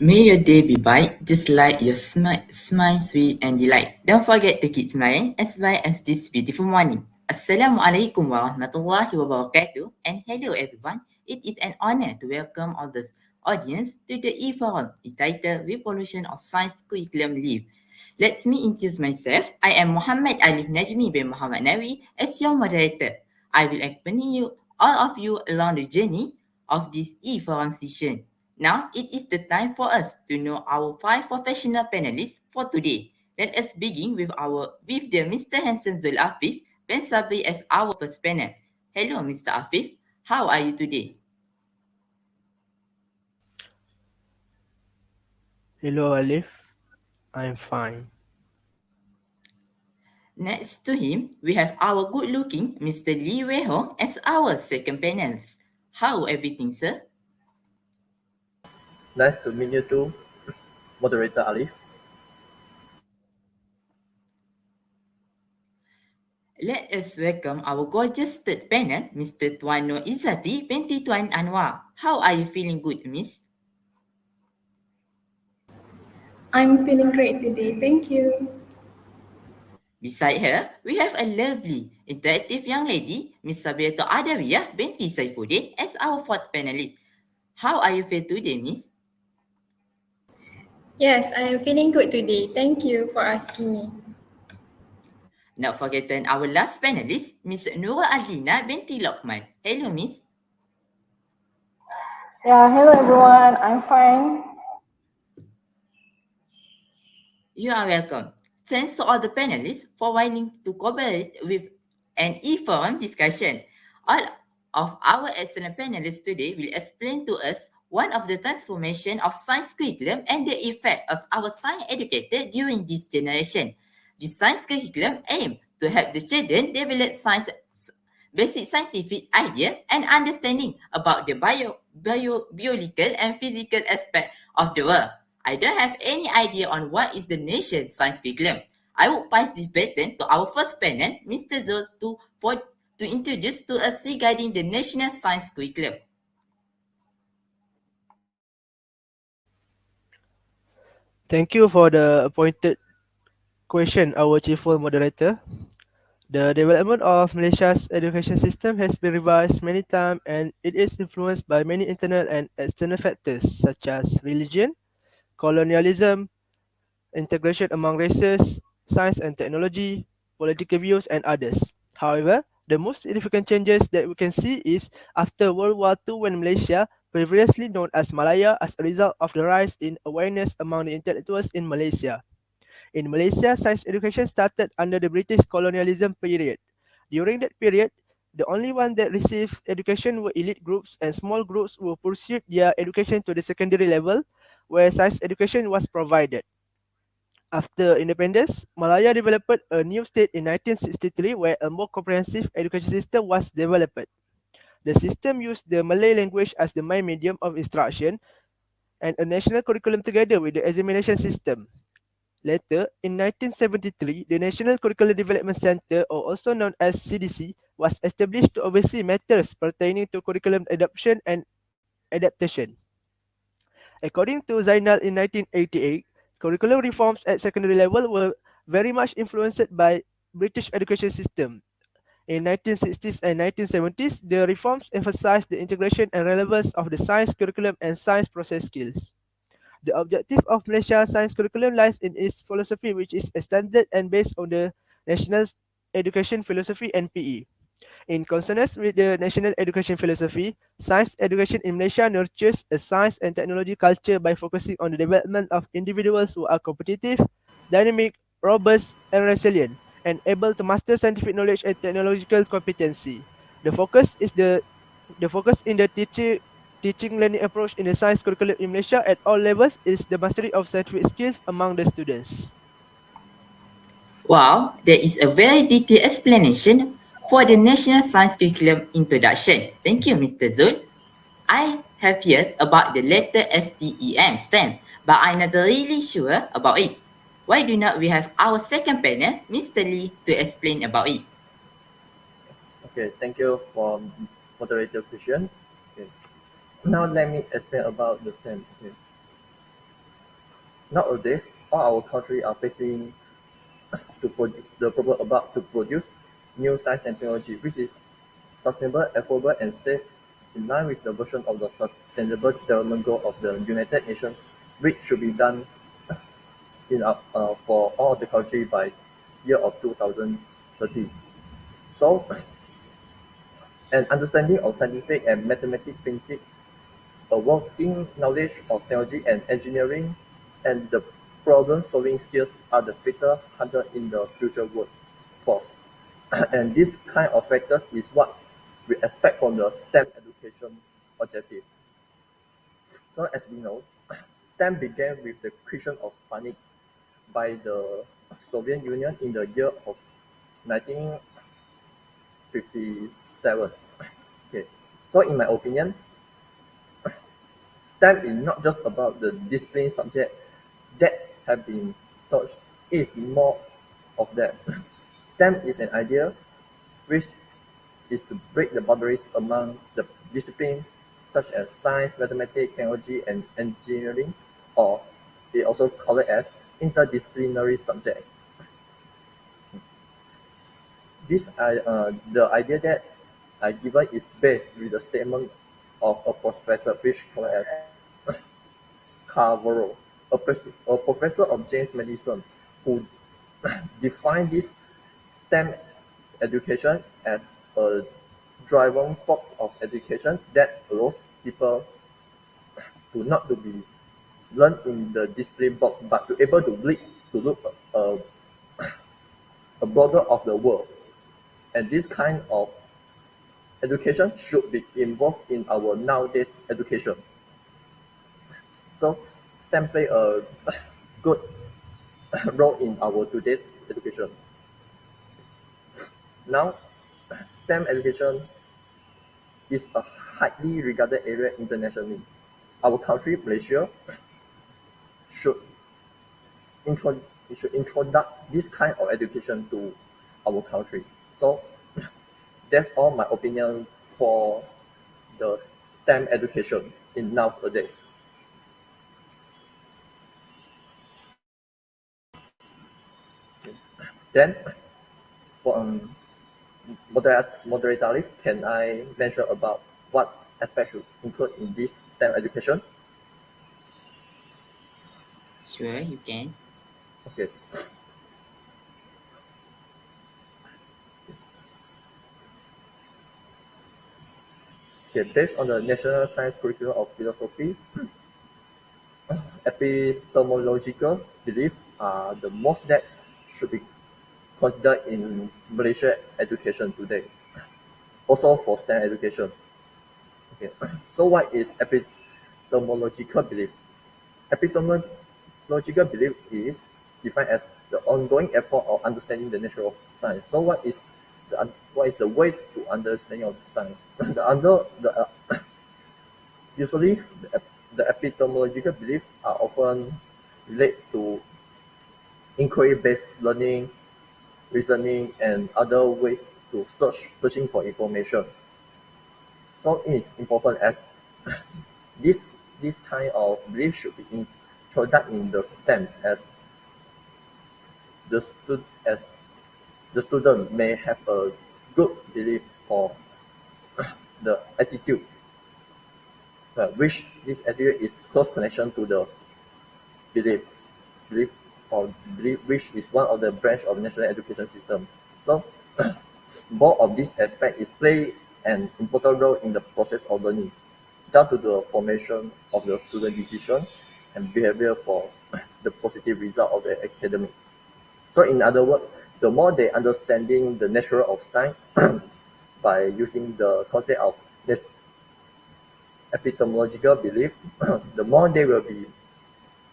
May your day be bright, just like your smile, sweet and delight. Don't forget to keep smiling as well as this beautiful morning. Assalamualaikum warahmatullahi wabarakatuh and hello everyone. It is an honor to welcome all the audience to the e-forum entitled Revolution of Science Curriculum Leave. Let me introduce myself. I am Muhammad Alif Najmi bin Muhammad Nawi as your moderator. I will accompany you, all of you along the journey of this e-forum session. Now, it is the time for us to know our five professional panelists for today. Let us begin with the Mr. Hansen Zul Afif, Ben Sabri as our first panel. Hello, Mr. Afif. How are you today? Hello Alif, I'm fine. Next to him, we have our good-looking Mr. Lee Wei Hong as our second panelist. How everything, sir? Nice to meet you too, Moderator Alif. Let us welcome our gorgeous third panel, Mr. TUAN IZZATI, BINTI TUAN ANUAR. How are you feeling good, miss? I'm feeling great today, thank you. Beside her, we have a lovely, interactive young lady, Miss Sabrina ADAWIYAH binti SAIFUDDIN, as our fourth panelist. How are you feel today, miss? Yes, I am feeling good today. Thank you for asking me. Not forgetting our last panelist, Miss NURUL binti LOKMAN. Hello, miss. Yeah, hello everyone. I'm fine. You are welcome. Thanks to all the panelists for willing to cooperate with an e-forum discussion. All of our excellent panelists today will explain to us one of the transformation of science curriculum and the effect of our science educator during this generation. The science curriculum aim to help the children develop basic scientific idea and understanding about the biological and physical aspect of the world. I don't have any idea on what is the nation's science curriculum. I will pass this baton to our first panel, Mr. Zul, to introduce to us regarding the national science curriculum. Thank you for the appointed question, our chiefful moderator. The development of Malaysia's education system has been revised many times and it is influenced by many internal and external factors such as religion, colonialism, integration among races, science and technology, political views, and others. However, the most significant changes that we can see is after World War II when Malaysia, previously known as Malaya, as a result of the rise in awareness among the intellectuals in Malaysia. In Malaysia, science education started under the British colonialism period. During that period, the only one that received education were elite groups and small groups who pursued their education to the secondary level, where science education was provided. After independence, Malaya developed a new state in 1963 where a more comprehensive education system was developed. The system used the Malay language as the main medium of instruction and a national curriculum together with the examination system. Later, in 1973, the National Curriculum Development Center, or also known as CDC, was established to oversee matters pertaining to curriculum adoption and adaptation. According to Zainal in 1988, curriculum reforms at secondary level were very much influenced by British education system. In 1960s and 1970s, the reforms emphasized the integration and relevance of the science curriculum and science process skills. The objective of Malaysia's science curriculum lies in its philosophy, which is extended and based on the national education philosophy (NPE). In consonance with the national education philosophy, science education in Malaysia nurtures a science and technology culture by focusing on the development of individuals who are competitive, dynamic, robust, and resilient, and able to master scientific knowledge and technological competency. The focus in the teaching learning approach in the science curriculum in Malaysia at all levels is the mastery of scientific skills among the students. Wow, there is a very detailed explanation for the National Science Curriculum introduction. Thank you, Mr. Zul. I have heard about the letter STEM, STEM, but I'm not really sure about it. Why do not we have our second panel, Mr. Lee, to explain about it? Okay, thank you for moderator question. Okay. Now let me explain about the STEM. Okay. Nowadays, all our country are facing the problem about to produce new science and technology, which is sustainable, affordable, and safe, in line with the version of the Sustainable Development Goal of the United Nations, which should be done for all the country by year of 2030. So, an understanding of scientific and mathematical principles, a working knowledge of technology and engineering, and the problem-solving skills are the vital hunter in the future workforce. And this kind of factors is what we expect from the STEM education objective. So as we know, STEM began with the creation of Sputnik by the Soviet Union in the year of 1957. Okay. So in my opinion, STEM is not just about the discipline subject that have been taught, it is more of that. STEM is an idea which is to break the boundaries among the disciplines such as science, mathematics, technology, and engineering, or they also call it as interdisciplinary subject. The idea that I given is based with the statement of a professor which called as Carvalho, a professor of James Madison, who defined this STEM education as a driven form of education that allows people to not to be learn in the discipline box, but to able to look a broader of the world. And this kind of education should be involved in our nowadays education. So STEM play a good role in our today's education. Now, STEM education is a highly regarded area internationally. Our country, Malaysia, should introduce this kind of education to our country. So that's all my opinion for the STEM education in nowadays. Then, for moderator Alif, can I mention about what aspects should include in this STEM education? Sure, you can. Okay. Okay, based on the National Science Curriculum of Philosophy, epistemological beliefs are the most that should be considered in Malaysia education today. Also for STEM education. Okay. So what is epistemological belief? Epistemological belief is defined as the ongoing effort of understanding the nature of science. So what is the way to understanding of science? Usually the epistemological beliefs are often related to inquiry-based learning, reasoning, and other ways to searching for information. So it is important as this kind of belief should be introduced in the STEM as the student may have a good belief or the attitude, which this attitude is close connection to the belief, which is one of the branch of national education system. So both of these aspects is play an important role in the process of learning, down to the formation of the student decision and behavior for the positive result of the academic. So in other words, the more they understanding the nature of science by using the concept of epistemological belief, the more they will be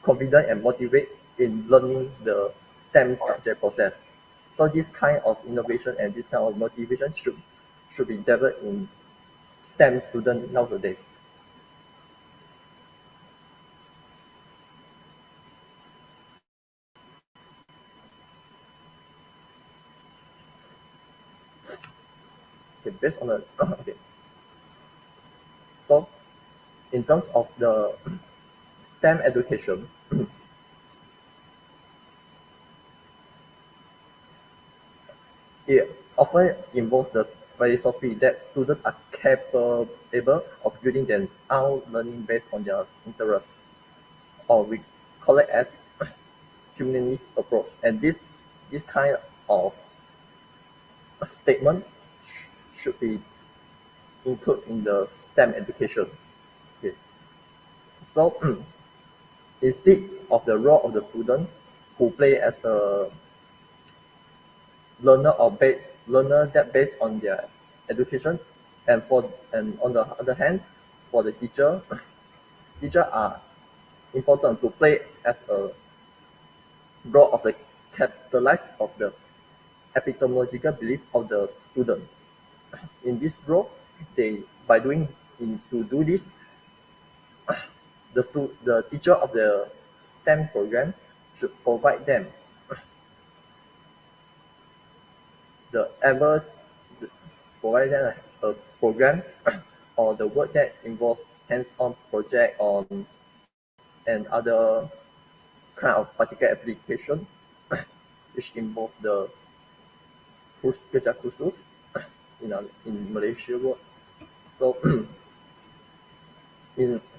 confident and motivated in learning the STEM subject process. So this kind of innovation and this kind of motivation should be developed in STEM students nowadays. Okay, based on the okay. So in terms of the STEM education, It often involves the philosophy that students are capable of building their own learning based on their interests, or we call it as humanist approach. And this kind of statement should be included in the STEM education. Okay. So instead of the role of the student who play as a learner that based on their education, and on the other hand, for the teacher, teacher are important to play as a role of the catalyst of the epistemological belief of the student. In this role, they by doing to do this, the teacher of the STEM program should provide them the ever provide them a program or the work that involve hands-on project on and other kind of particular application which involve the kerja khusus in Malaysia work. So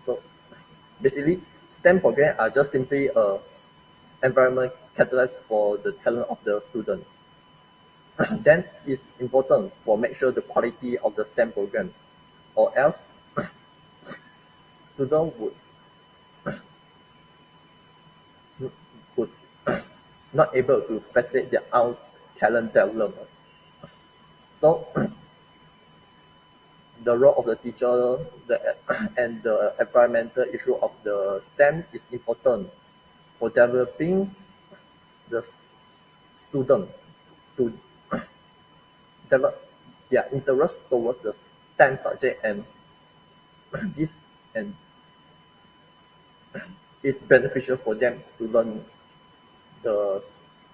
so basically STEM program are just simply a environment catalyst for the talent of the student. Then it's important for make sure the quality of the STEM program, or else student would not able to facilitate their own talent development. So the role of the teacher and the environmental issue of the STEM is important for developing the student to develop their interest towards the STEM subject, and this and is beneficial for them to learn the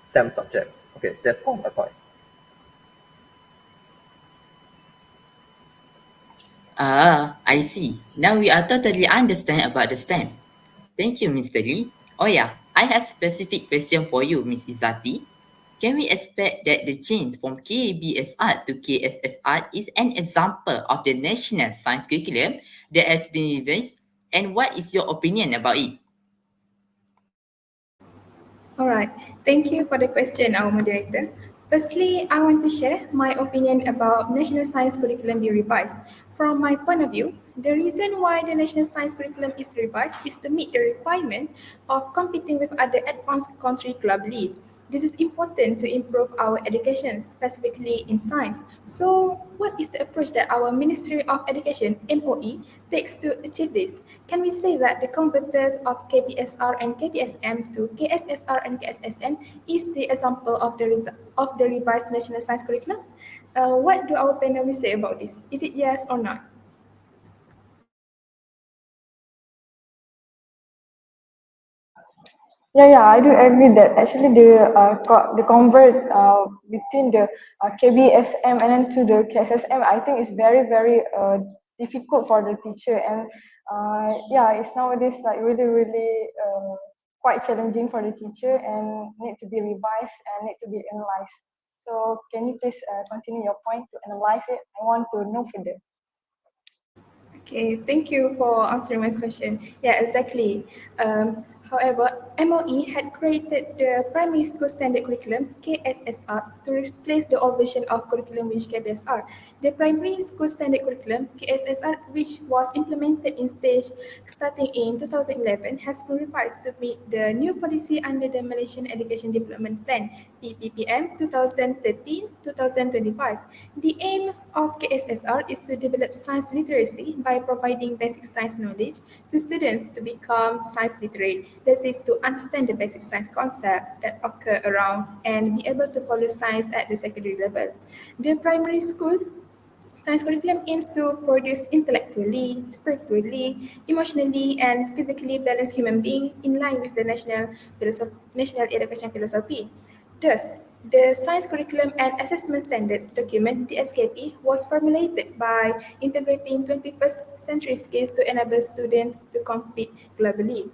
STEM subject. Okay, that's all my point. Ah, I see. Now we are totally understand about the STEM. Thank you, Mr. Lee. Oh yeah, I have specific question for you, Miss Izzati. Can we expect that the change from KBSR to KSSR is an example of the national science curriculum that has been revised? And what is your opinion about it? All right. Thank you for the question, our moderator. Firstly, I want to share my opinion about National Science Curriculum be revised. From my point of view, the reason why the National Science Curriculum is revised is to meet the requirement of competing with other advanced country globally. This is important to improve our education, specifically in science. So, what is the approach that our Ministry of Education (MOE) takes to achieve this? Can we say that the converters of KBSR and KBSM to KSSR and KSSM is the example of the revised national science curriculum? What do our panelists say about this? Is it yes or not? Yeah, I do agree that actually the convert between the KBSM and then to the KSSM, I think is very difficult for the teacher, and yeah, it's nowadays like really quite challenging for the teacher and need to be revised and need to be analyzed. So can you please continue your point to analyze it? I want to know further. Okay, thank you for answering my question. Yeah, exactly. However, MOE had created the Primary School Standard Curriculum (KSSR) to replace the old version of curriculum which KBSR. The Primary School Standard Curriculum (KSSR), which was implemented in stage starting in 2011, has been revised to meet the new policy under the Malaysian Education Development Plan (PPPM) 2013-2025. The aim of KSSR is to develop science literacy by providing basic science knowledge to students to become science literate. That is to understand the basic science concept that occur around and be able to follow science at the secondary level. The primary school science curriculum aims to produce intellectually, spiritually, emotionally, and physically balanced human being in line with the national education philosophy. Thus, the Science Curriculum and Assessment Standards document, the SKP, was formulated by integrating 21st century skills to enable students to compete globally.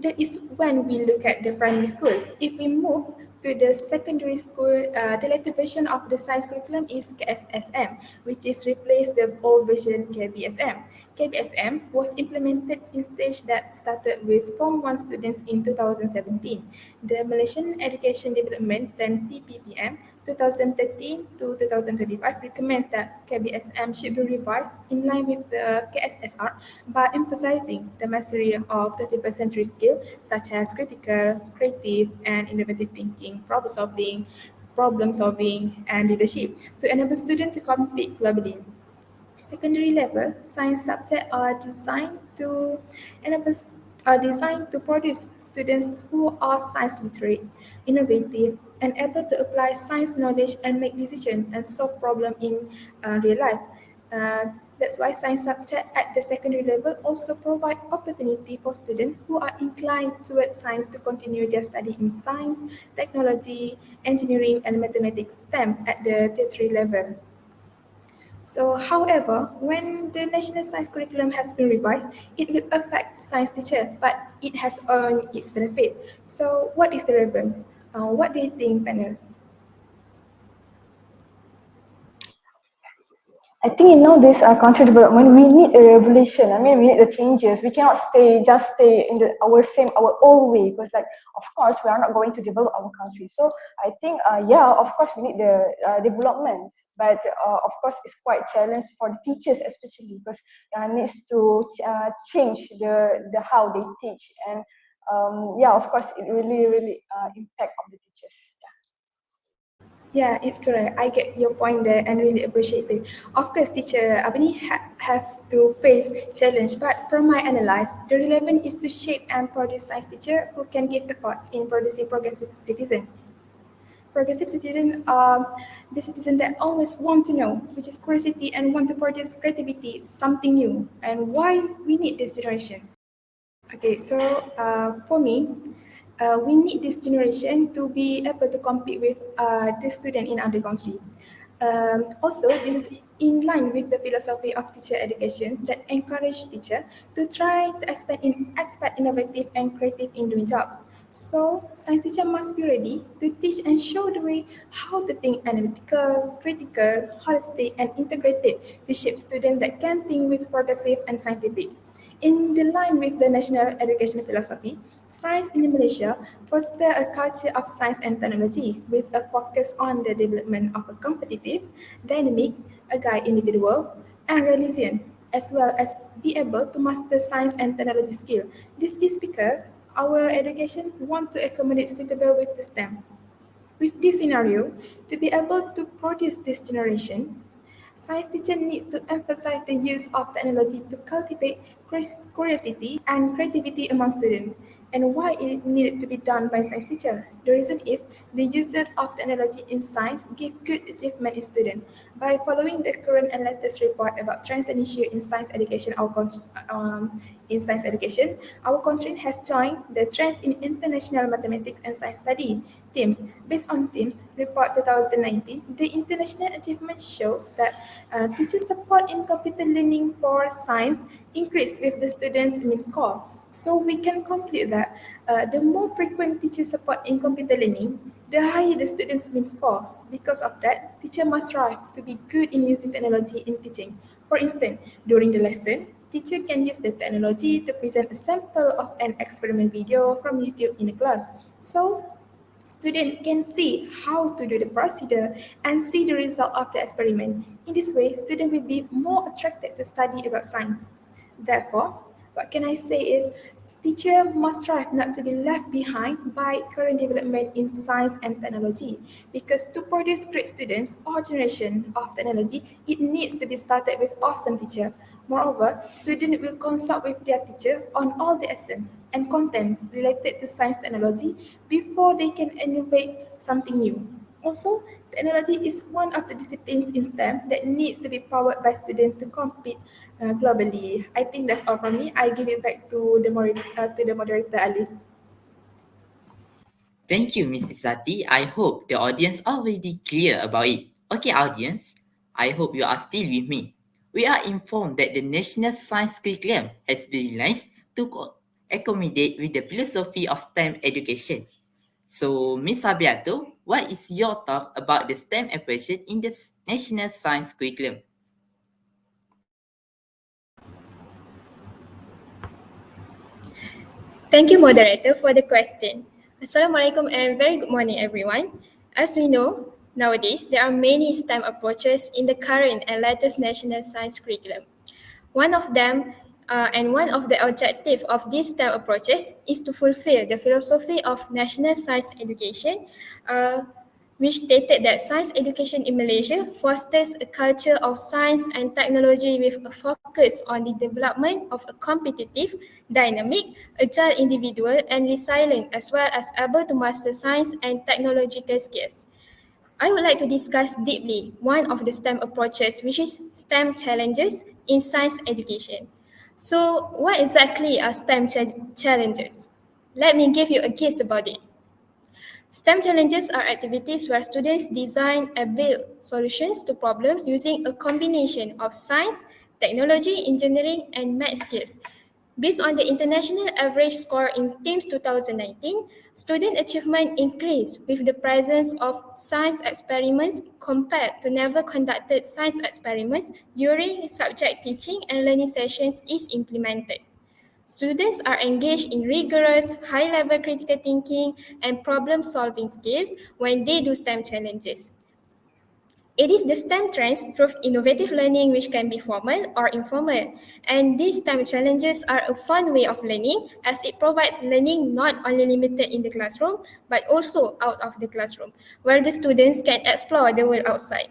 That is when we look at the primary school. If we move to the secondary school, the later version of the science curriculum is KSSM, which is replaced the old version KBSM. KBSM was implemented in stage that started with Form 1 students in 2017. The Malaysian Education Development Plan TPPM 2013 to 2025 recommends that KBSM should be revised in line with the KSSR by emphasizing the mastery of 21st century skills such as critical, creative, and innovative thinking, problem solving, and leadership to enable students to compete globally. Secondary level science subjects enable, are designed to produce students who are science literate, innovative, and able to apply science knowledge and make decisions and solve problems in real life. That's why science subjects at the secondary level also provide opportunity for students who are inclined towards science to continue their study in science, technology, engineering, and mathematics STEM at the tertiary level. So, however, when the national science curriculum has been revised, it will affect science teacher, but it has earned its benefit. So, what is the reason? What do you think, panel? I think in nowadays country development, we need a revolution. I mean, we need the changes. We cannot stay in our old way, because like, of course, we are not going to develop our country. So I think, yeah, of course, we need the development, but of course, it's quite challenge for the teachers, especially because needs to change the how they teach, and yeah, of course, it really impact on the teachers. Yeah. Yeah, it's correct. I get your point there and really appreciate it. Of course, teacher have to face challenge, but from my analyze, the relevant is to shape and produce science teacher who can give efforts in producing progressive citizens. Progressive citizens are the citizens that always want to know, which is curiosity and want to produce creativity, something new, and why we need this generation. Okay, so for me, we need this generation to be able to compete with the student in other country. Also, this is in line with the philosophy of teacher education that encourage teacher to try to expert innovative and creative in doing jobs. So, science teacher must be ready to teach and show the way how to think analytical, critical, holistic, and integrated to shape students that can think with progressive and scientific. In the line with the national education philosophy, science in Malaysia foster a culture of science and technology with a focus on the development of a competitive, dynamic, agile individual, and resilient, as well as be able to master science and technology skill. This is because our education want to accommodate suitable with the STEM. With this scenario, to be able to produce this generation, science teacher needs to emphasize the use of technology to cultivate curiosity and creativity among students. And why it needed to be done by science teacher? The reason is the uses of technology in science give good achievement in students. By following the current and latest report about trends and issues in science education, our country has joined the trends in international mathematics and science study teams. Based on teams report 2019, the international achievement shows that teacher support in computer learning for science increased with the students' mean score. So we can conclude that the more frequent teacher support in computer learning, the higher the students' mean score. Because of that, teacher must strive to be good in using technology in teaching. For instance, during the lesson, teacher can use the technology to present a sample of an experiment video from YouTube in the class. So students can see how to do the procedure and see the result of the experiment. In this way, students will be more attracted to study about science. Therefore, what can I say is teacher must strive not to be left behind by current development in science and technology, because to produce great students or generation of technology, it needs to be started with awesome teacher. Moreover, students will consult with their teacher on all the essence and contents related to science technology before they can innovate something new. Also, technology is one of the disciplines in STEM that needs to be powered by students to compete globally. I think that's all from me. I give it back to the moderator Alif. Thank you, Miss Izzati. I hope the audience already clear about it. Okay, audience, I hope you are still with me. We are informed that the National Science Curriculum has been realized to accommodate with the philosophy of STEM education. So, Ms. Rabiatul, what is your thought about the STEM approaches in the national science curriculum? Thank you, moderator, for the question. Assalamualaikum and very good morning, everyone. As we know, nowadays there are many STEM approaches in the current and latest national science curriculum. One of them, and one of the objectives of these STEM approaches is to fulfill the philosophy of national science education, uh, which stated that science education in Malaysia fosters a culture of science and technology with a focus on the development of a competitive, dynamic, agile individual and resilient as well as able to master science and technological skills. I would like to discuss deeply one of the STEM approaches, which is STEM challenges in science education. So, what exactly are STEM challenges? Let me give you a guess about it. STEM challenges are activities where students design and build solutions to problems using a combination of science, technology, engineering, and math skills. Based on the international average score in TIMSS 2019, student achievement increased with the presence of science experiments compared to never conducted science experiments during subject teaching and learning sessions is implemented. Students are engaged in rigorous, high-level critical thinking and problem-solving skills when they do STEM challenges. It is the STEM trends through innovative learning which can be formal or informal. And these STEM challenges are a fun way of learning as it provides learning not only limited in the classroom but also out of the classroom, where the students can explore the world outside.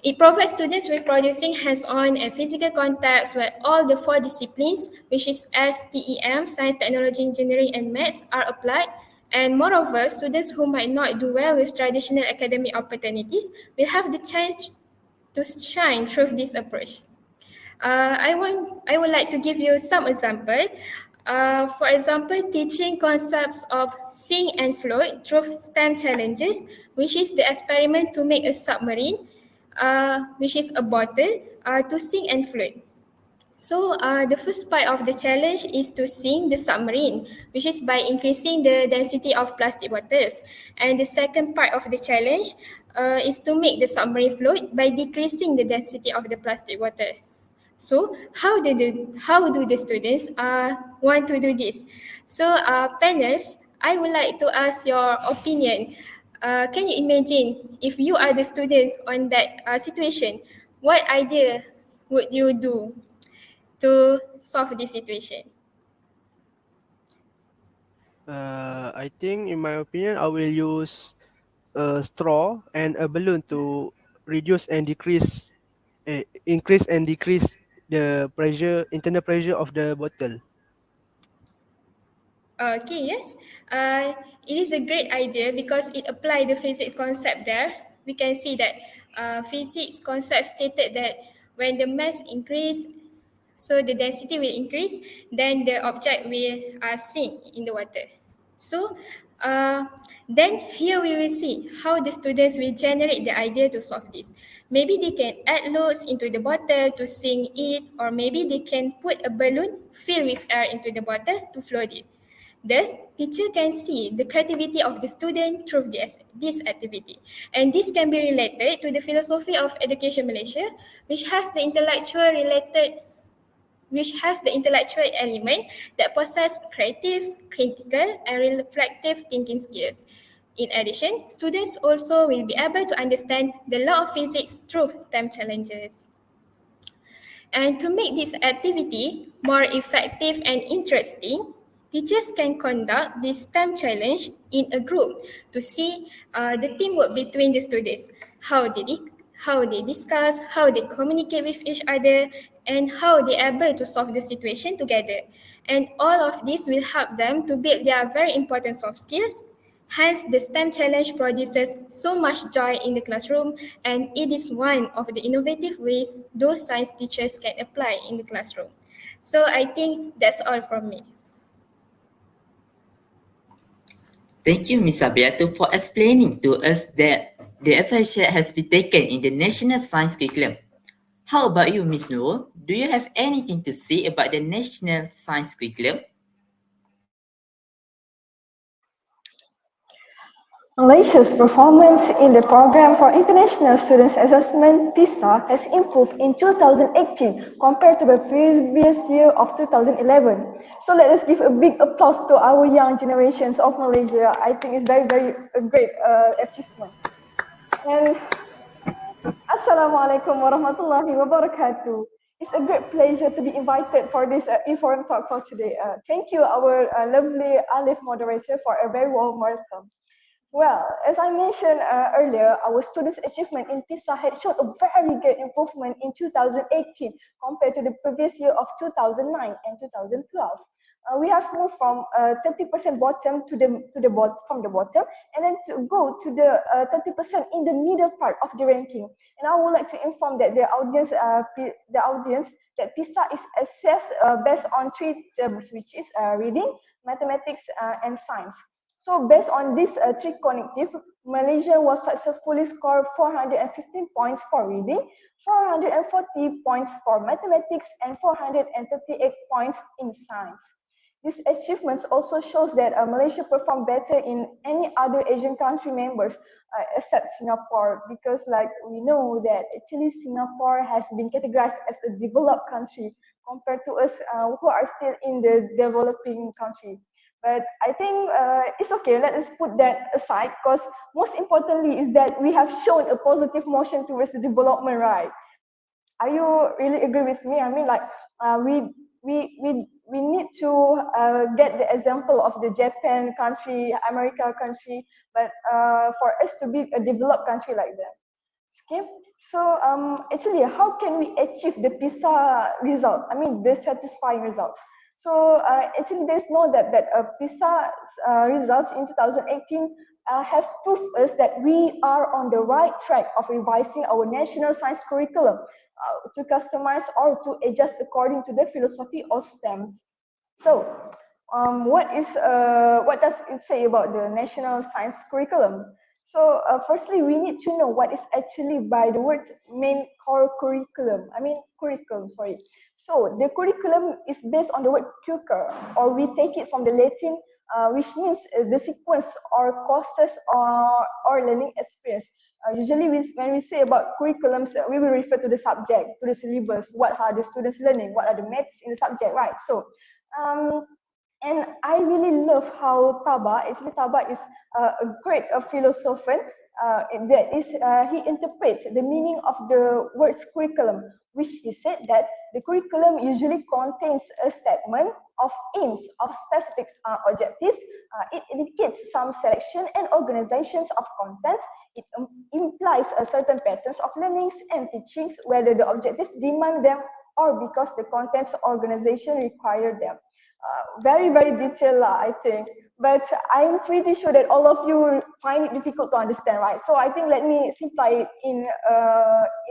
It provides students with producing hands-on and physical contacts where all the four disciplines, which is STEM, Science, Technology, Engineering, and Maths, are applied. And moreover, students who might not do well with traditional academic opportunities will have the chance to shine through this approach. I would like to give you some example. For example, teaching concepts of sink and float through STEM challenges, which is the experiment to make a submarine, which is a bottle, to sink and float. So the first part of the challenge is to sink the submarine, which is by increasing the density of plastic bottles. And the second part of the challenge is to make the submarine float by decreasing the density of the plastic bottle. So how do the students want to do this? So panels, I would like to ask your opinion. Can you imagine if you are the students on that situation, what idea would you do to solve this situation? I think, in my opinion, I will use a straw and a balloon to reduce and decrease, increase and decrease the pressure, internal pressure of the bottle. Okay, yes. It is a great idea because it applies the physics concept there. We can see that physics concept stated that when the mass increase, so the density will increase, then the object will sink in the water. So uh, then here we will see how the students will generate the idea to solve this. Maybe they can add loads into the bottle to sink it, or maybe they can put a balloon filled with air into the bottle to float it. Thus, teacher can see the creativity of the student through this activity. And this can be related to the philosophy of Education Malaysia, which has the intellectual element that possess creative, critical, and reflective thinking skills. In addition, students also will be able to understand the law of physics through STEM challenges. And to make this activity more effective and interesting, teachers can conduct this STEM challenge in a group to see the teamwork between the students, how they discuss, how they communicate with each other, and how they are able to solve the situation together. And all of this will help them to build their very important soft skills. Hence, the STEM challenge produces so much joy in the classroom, and it is one of the innovative ways those science teachers can apply in the classroom. So I think that's all from me. Thank you, Ms. Abiatu, for explaining to us that the approach has been taken in the national science curriculum. How about you, Ms. Nurul? Do you have anything to say about the national science curriculum? Malaysia's performance in the Program for International Students Assessment (PISA) has improved in 2018 compared to the previous year of 2011. So let us give a big applause to our young generations of Malaysia. I think it's very a great achievement. And Assalamualaikum warahmatullahi wabarakatuh. It's a great pleasure to be invited for this e-forum talk for today. Thank you, our lovely ALIF moderator, for a very warm welcome. Well, as I mentioned earlier, our students' achievement in PISA had showed a very great improvement in 2018 compared to the previous year of 2009 and 2012. We have moved from 30% bottom from the bottom, and then to go to the 30% in the middle part of the ranking. And I would like to inform that the audience that PISA is assessed based on three terms, which is reading, mathematics, and science. So based on this three cognitive, Malaysia was successfully scored 415 points for reading, 440 points for mathematics, and 438 points in science. These achievements also shows that Malaysia performed better in any other Asian country members except Singapore, because like we know that actually Singapore has been categorized as a developed country compared to us who are still in the developing country. But I think it's okay, let us put that aside, because most importantly is that we have shown a positive motion towards the development, right? Are you really agree with me? I mean, like we need to get the example of the Japan country, America country, but for us to be a developed country like that. Okay, so actually, how can we achieve the PISA result? I mean, the satisfying results. So actually, there's no doubt that PISA results in 2018 have proved us that we are on the right track of revising our national science curriculum to customize or to adjust according to the philosophy of STEM. So, what does it say about the national science curriculum? So, firstly, we need to know what is actually by the words main core curriculum. I mean, curriculum, sorry. So, the curriculum is based on the word curricula, or we take it from the Latin, which means the sequence or courses or learning experience. Usually, when we say about curriculums, we will refer to the subject, to the syllabus, what are the students learning, what are the maths in the subject, right? So, and I really love how Taba is a great philosopher. That is, he interprets the meaning of the words curriculum, which he said that the curriculum usually contains a statement of aims of specific objectives. It indicates some selection and organizations of contents. It implies a certain patterns of learnings and teachings, whether the objectives demand them or because the contents organization require them. Very detailed, I think. But I'm pretty sure that all of you find it difficult to understand, right? So I think let me simplify it in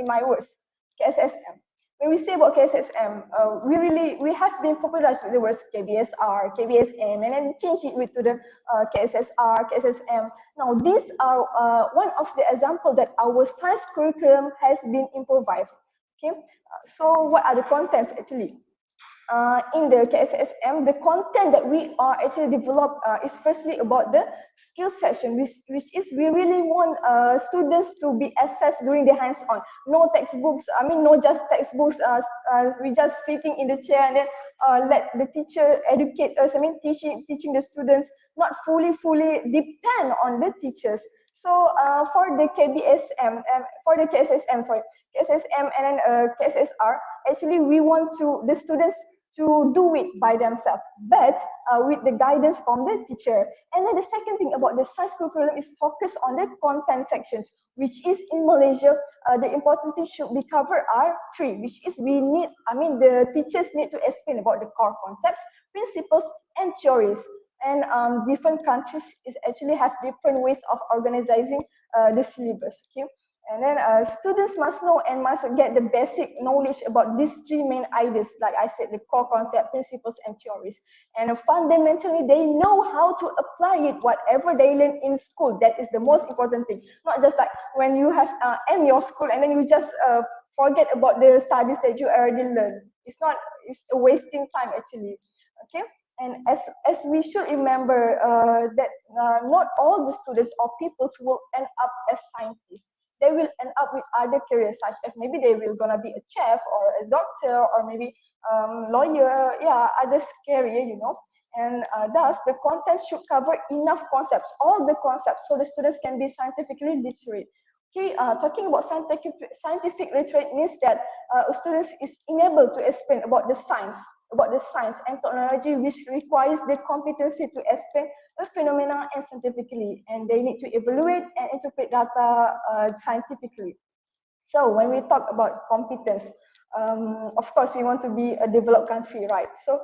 my words. KSSM. When we say about KSSM, we have been popularized with the words KBSR, KBSM, and then change it to the KSSR, KSSM. Now these are one of the examples that our science curriculum has been improvised. Okay, so what are the contents actually? In the KSSM, the content that we are actually developed is firstly about the skill section, which is we really want students to be assessed during the hands-on. No textbooks, I mean, no just textbooks, we just sitting in the chair and then let the teacher educate us, I mean, teaching the students, not fully depend on the teachers. So for the KBSM, for the KSSM, sorry, KSSM and then KSSR, actually we want the students to do it by themselves, but with the guidance from the teacher. And then the second thing about the science curriculum is focus on the content sections, which is in Malaysia, the important thing should be covered are three, which is the teachers need to explain about the core concepts, principles, and theories. And different countries actually have different ways of organizing the syllabus. Okay. And then students must know and must get the basic knowledge about these three main ideas, like I said, the core concept, principles, and theories. And fundamentally, they know how to apply it, whatever they learn in school. That is the most important thing. Not just like when you have end your school and then you just forget about the studies that you already learned. It's a wasting time actually. Okay. And as we should remember that not all the students or people will end up as scientists. They will end up with other careers, such as maybe they will gonna be a chef or a doctor or maybe lawyer, yeah, others career, you know. And thus, the content should cover enough concepts, all the concepts, so the students can be scientifically literate. Okay, talking about scientific literate means that students is enabled to explain about the science and technology, which requires the competency to explain a phenomena and scientifically, and they need to evaluate and interpret data scientifically. So when we talk about competence, of course, we want to be a developed country, right? So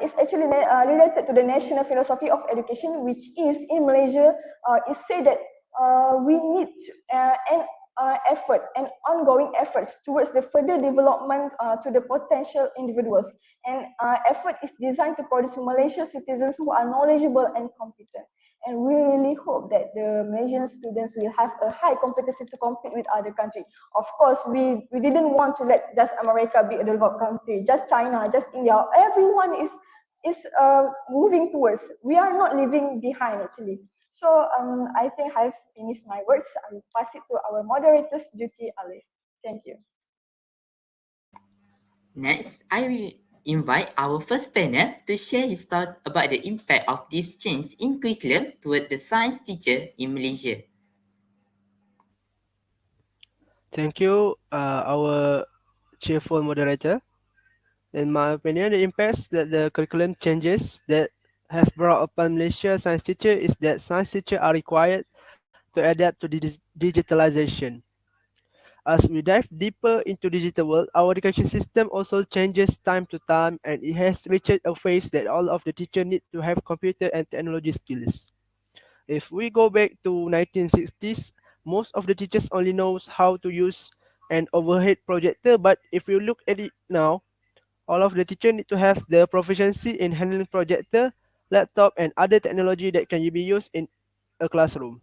it's actually related to the national philosophy of education, which is in Malaysia, it said that we need an effort and ongoing efforts towards the further development to the potential individuals. And effort is designed to produce Malaysian citizens who are knowledgeable and competent. And we really hope that the Malaysian students will have a high competency to compete with other countries. Of course, we didn't want to let just America be a developed country, just China, just India. Everyone is moving towards. We are not leaving behind actually. So I think I've finished my words. I will pass it to our moderator's duty, Alif. Thank you. Next, I will invite our first panel to share his thought about the impact of this change in curriculum toward the science teacher in Malaysia. Thank you, our cheerful moderator. In my opinion, the impacts that the curriculum changes that have brought upon Malaysia science teacher is that science teachers are required to adapt to digitalization. As we dive deeper into digital world, our education system also changes time to time, and it has reached a phase that all of the teachers need to have computer and technology skills. If we go back to 1960s, most of the teachers only knows how to use an overhead projector, but if you look at it now, all of the teachers need to have the proficiency in handling projector, laptop, and other technology that can be used in a classroom.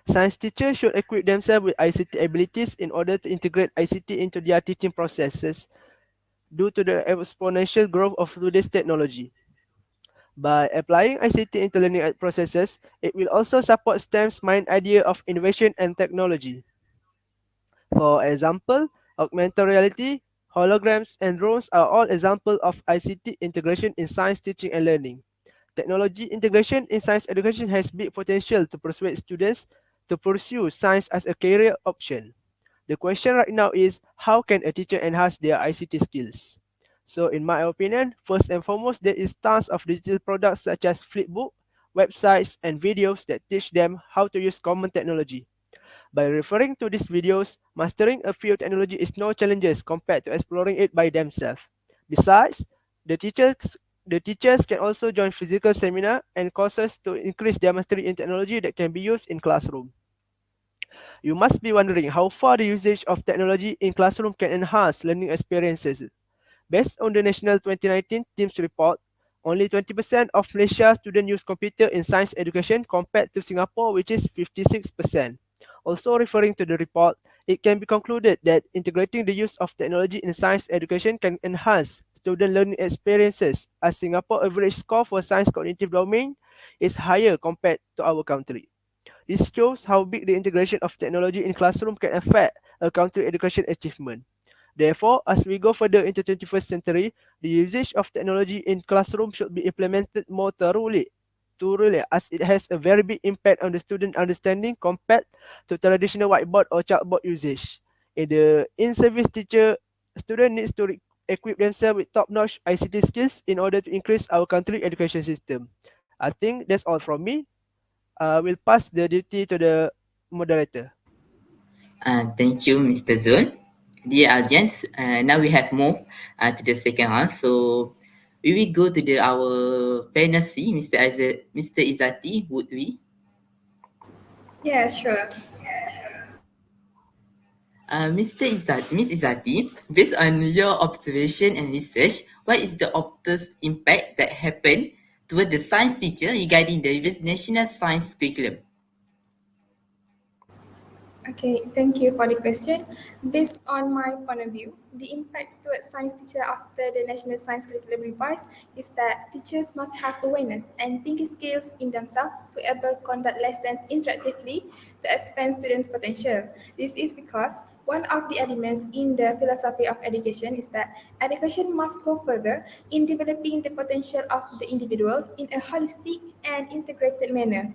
Science teachers should equip themselves with ICT abilities in order to integrate ICT into their teaching processes due to the exponential growth of today's technology. By applying ICT into learning processes, it will also support STEM's main idea of innovation and technology. For example, augmented reality, holograms, and drones are all examples of ICT integration in science teaching and learning. Technology integration in science education has big potential to persuade students to pursue science as a career option. The question right now is how can a teacher enhance their ICT skills? So in my opinion, first and foremost, there is tons of digital products such as flipbook, websites, and videos that teach them how to use common technology. By referring to these videos, mastering a field technology is no challenges compared to exploring it by themselves. Besides, the teachers the teachers can also join physical seminar and courses to increase their mastery in technology that can be used in classroom. You must be wondering how far the usage of technology in classroom can enhance learning experiences. Based on the National 2019 TIMSS report, only 20% of Malaysia students use computer in science education compared to Singapore, which is 56%. Also referring to the report, it can be concluded that integrating the use of technology in science education can enhance student learning experiences as Singapore average score for science cognitive domain is higher compared to our country. This shows how big the integration of technology in classroom can affect a country's education achievement. Therefore, as we go further into 21st century, the usage of technology in classroom should be implemented more thoroughly as it has a very big impact on the student understanding compared to traditional whiteboard or chalkboard usage. In the in-service teacher, student needs to equip themselves with top-notch ICT skills in order to increase our country education system. I think that's all from me. We'll pass the duty to the moderator. Thank you, Mr. Zul. Dear audience, now we have moved to the second round. So we will go to our panel C, Mr. Izzati, would we? Yeah, sure. Miss Izzati, based on your observation and research, what is the opposite impact that happened toward the science teacher regarding the national science curriculum? Okay, thank you for the question. Based on my point of view, the impacts towards science teacher after the National Science Curriculum revise is that teachers must have awareness and thinking skills in themselves to able conduct lessons interactively to expand students' potential. This is because one of the elements in the philosophy of education is that education must go further in developing the potential of the individual in a holistic and integrated manner.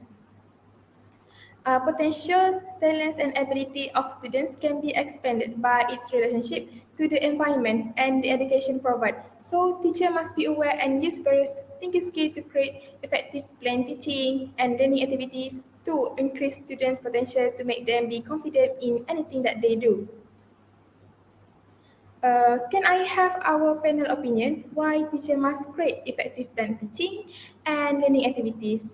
Potentials, talents, and ability of students can be expanded by its relationship to the environment and the education provided. So, teacher must be aware and use various thinking skills to create effective plan teaching and learning activities to increase students' potential to make them be confident in anything that they do. Can I have our panel opinion why teacher must create effective plan teaching and learning activities?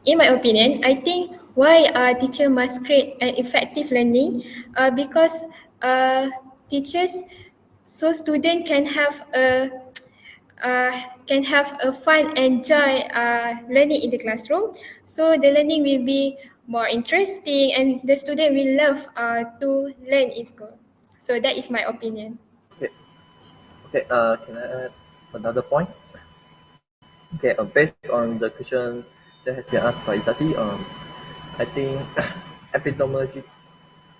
In my opinion, I think why a teacher must create an effective learning because uh, teachers so student uh, can have a fun and joy learning in the classroom. So the learning will be more interesting and the student will love to learn in school. So that is my opinion. Okay, okay. Can I add another point? Okay, based on the question that has been asked by Izzati, I think epidemiology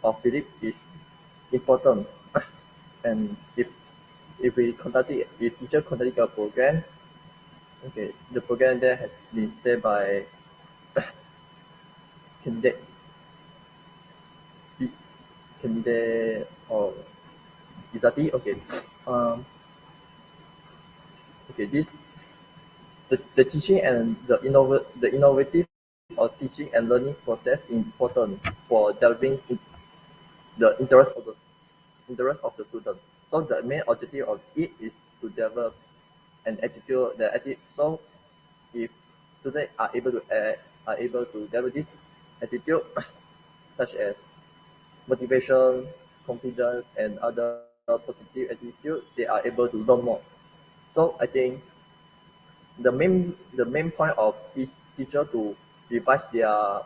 of belief is important. And if we conduct it, if teacher conduct a program, okay, the program there has been said by candidate, candidate or Izzati. Okay, um, okay, the teaching and the innovative of teaching and learning process important for delving in the interest of the student. So the main objective of it is to develop an attitude, the attitude. So if students are able to develop this attitude, such as motivation, confidence, and other positive attitude, they are able to learn more. So I think the main point of teacher to revise their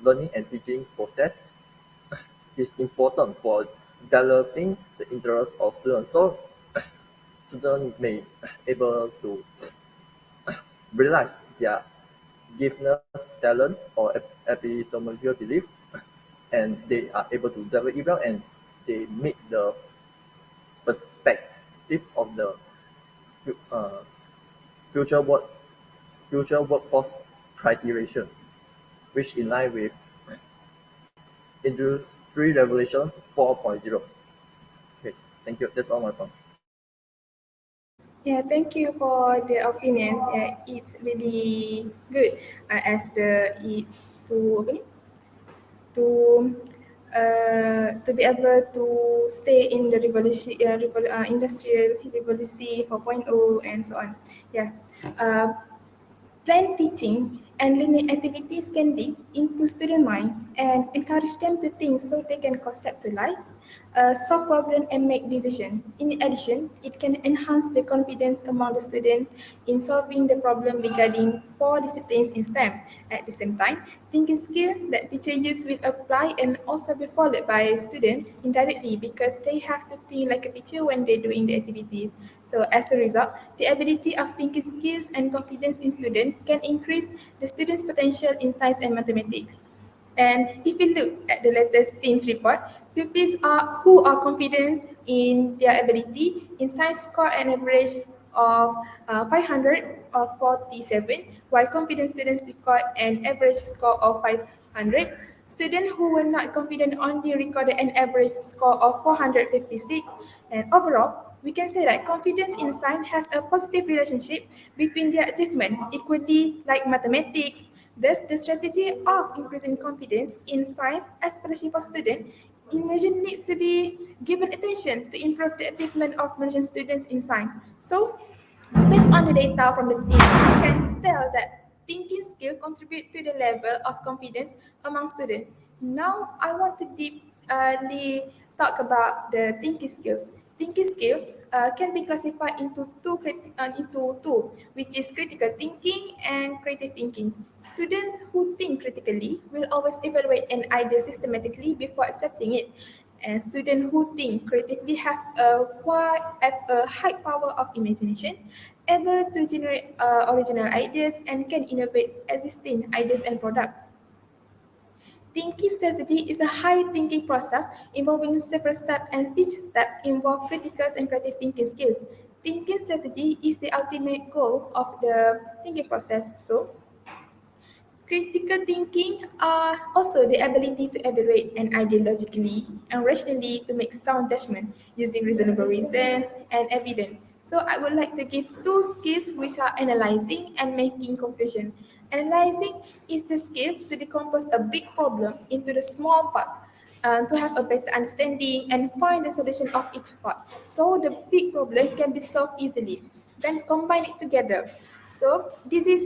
learning and teaching process is important for developing the interest of students. So students may able to realize their giftedness, talent, or epidemiological belief, and they are able to develop it well, and they meet the perspective of the uh, future work future workforce criteria, which in line with Industry Revolution 4.0. Okay, thank you. That's all my point. Yeah, thank you for the opinions. Yeah, it's really good as the it to apa ni? To be able to stay in the industrial revolution 4.0 and so on. Yeah. Uh, Plan teaching and learning activities can dig into student minds and encourage them to think so they can conceptualize, solve problems and make decisions. In addition, it can enhance the confidence among the students in solving the problem regarding four disciplines in STEM. At the same time, thinking skill that teacher use will apply and also be followed by students indirectly because they have to think like a teacher when they're doing the activities. So as a result, the ability of thinking skills and confidence in students can increase the students' potential in science and mathematics. And if we look at the latest TIMSS report, pupils who are confident in their ability in science score an average of 547, while confident students scored an average score of 500. Students who were not confident only recorded an average score of 456. And overall, we can say that confidence in science has a positive relationship between their achievement, equally like mathematics. Thus, the strategy of increasing confidence in science, especially for students, immersion needs to be given attention to improve the achievement of Malaysian students in science. So, based on the data from the team, we can tell that thinking skill contribute to the level of confidence among students. Now, I want to deeply talk about the thinking skills. Thinking skills can be classified into two, which is critical thinking and creative thinking. Students who think critically will always evaluate an idea systematically before accepting it. And students who think creatively have a high power of imagination, able to generate original ideas and can innovate existing ideas and products. Thinking strategy is a high thinking process involving several steps, and each step involves critical and creative thinking skills. Thinking strategy is the ultimate goal of the thinking process. So, critical thinking are also the ability to evaluate an idea logically and rationally to make sound judgment using reasonable reasons and evidence. So I would like to give two skills which are analyzing and making conclusion. Analyzing is the skill to decompose a big problem into the small part to have a better understanding and find the solution of each part. So the big problem can be solved easily. Then combine it together. So this is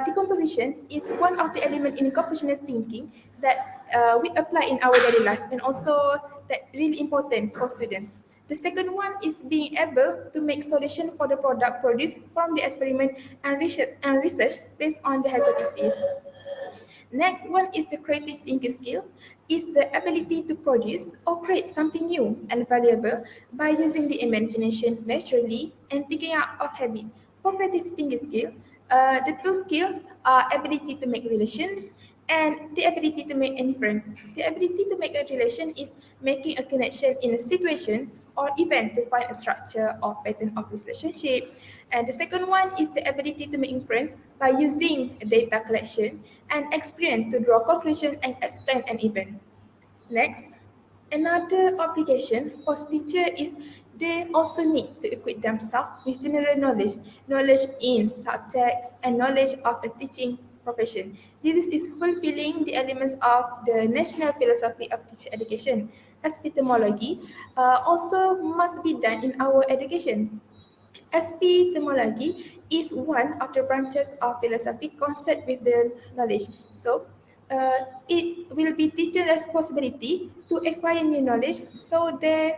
decomposition is one of the elements in computational thinking that we apply in our daily life and also that really important for students. The second one is being able to make solution for the product produced from the experiment and research based on the hypothesis. Next one is the creative thinking skill, is the ability to produce or create something new and valuable by using the imagination naturally and thinking out of habit. For creative thinking skill, the two skills are ability to make relations and the ability to make inference. The ability to make a relation is making a connection in a situation or event to find a structure or pattern of relationship. And the second one is the ability to make inference by using data collection and experience to draw conclusion and explain an event. Next, another obligation for teacher is they also need to equip themselves with general knowledge, knowledge in subjects and knowledge of the teaching profession. This is fulfilling the elements of the national philosophy of teacher education. Epistemology also must be done in our education. Epistemology is one of the branches of philosophy concerned with the knowledge. So, it will be teacher's responsibility to acquire new knowledge so they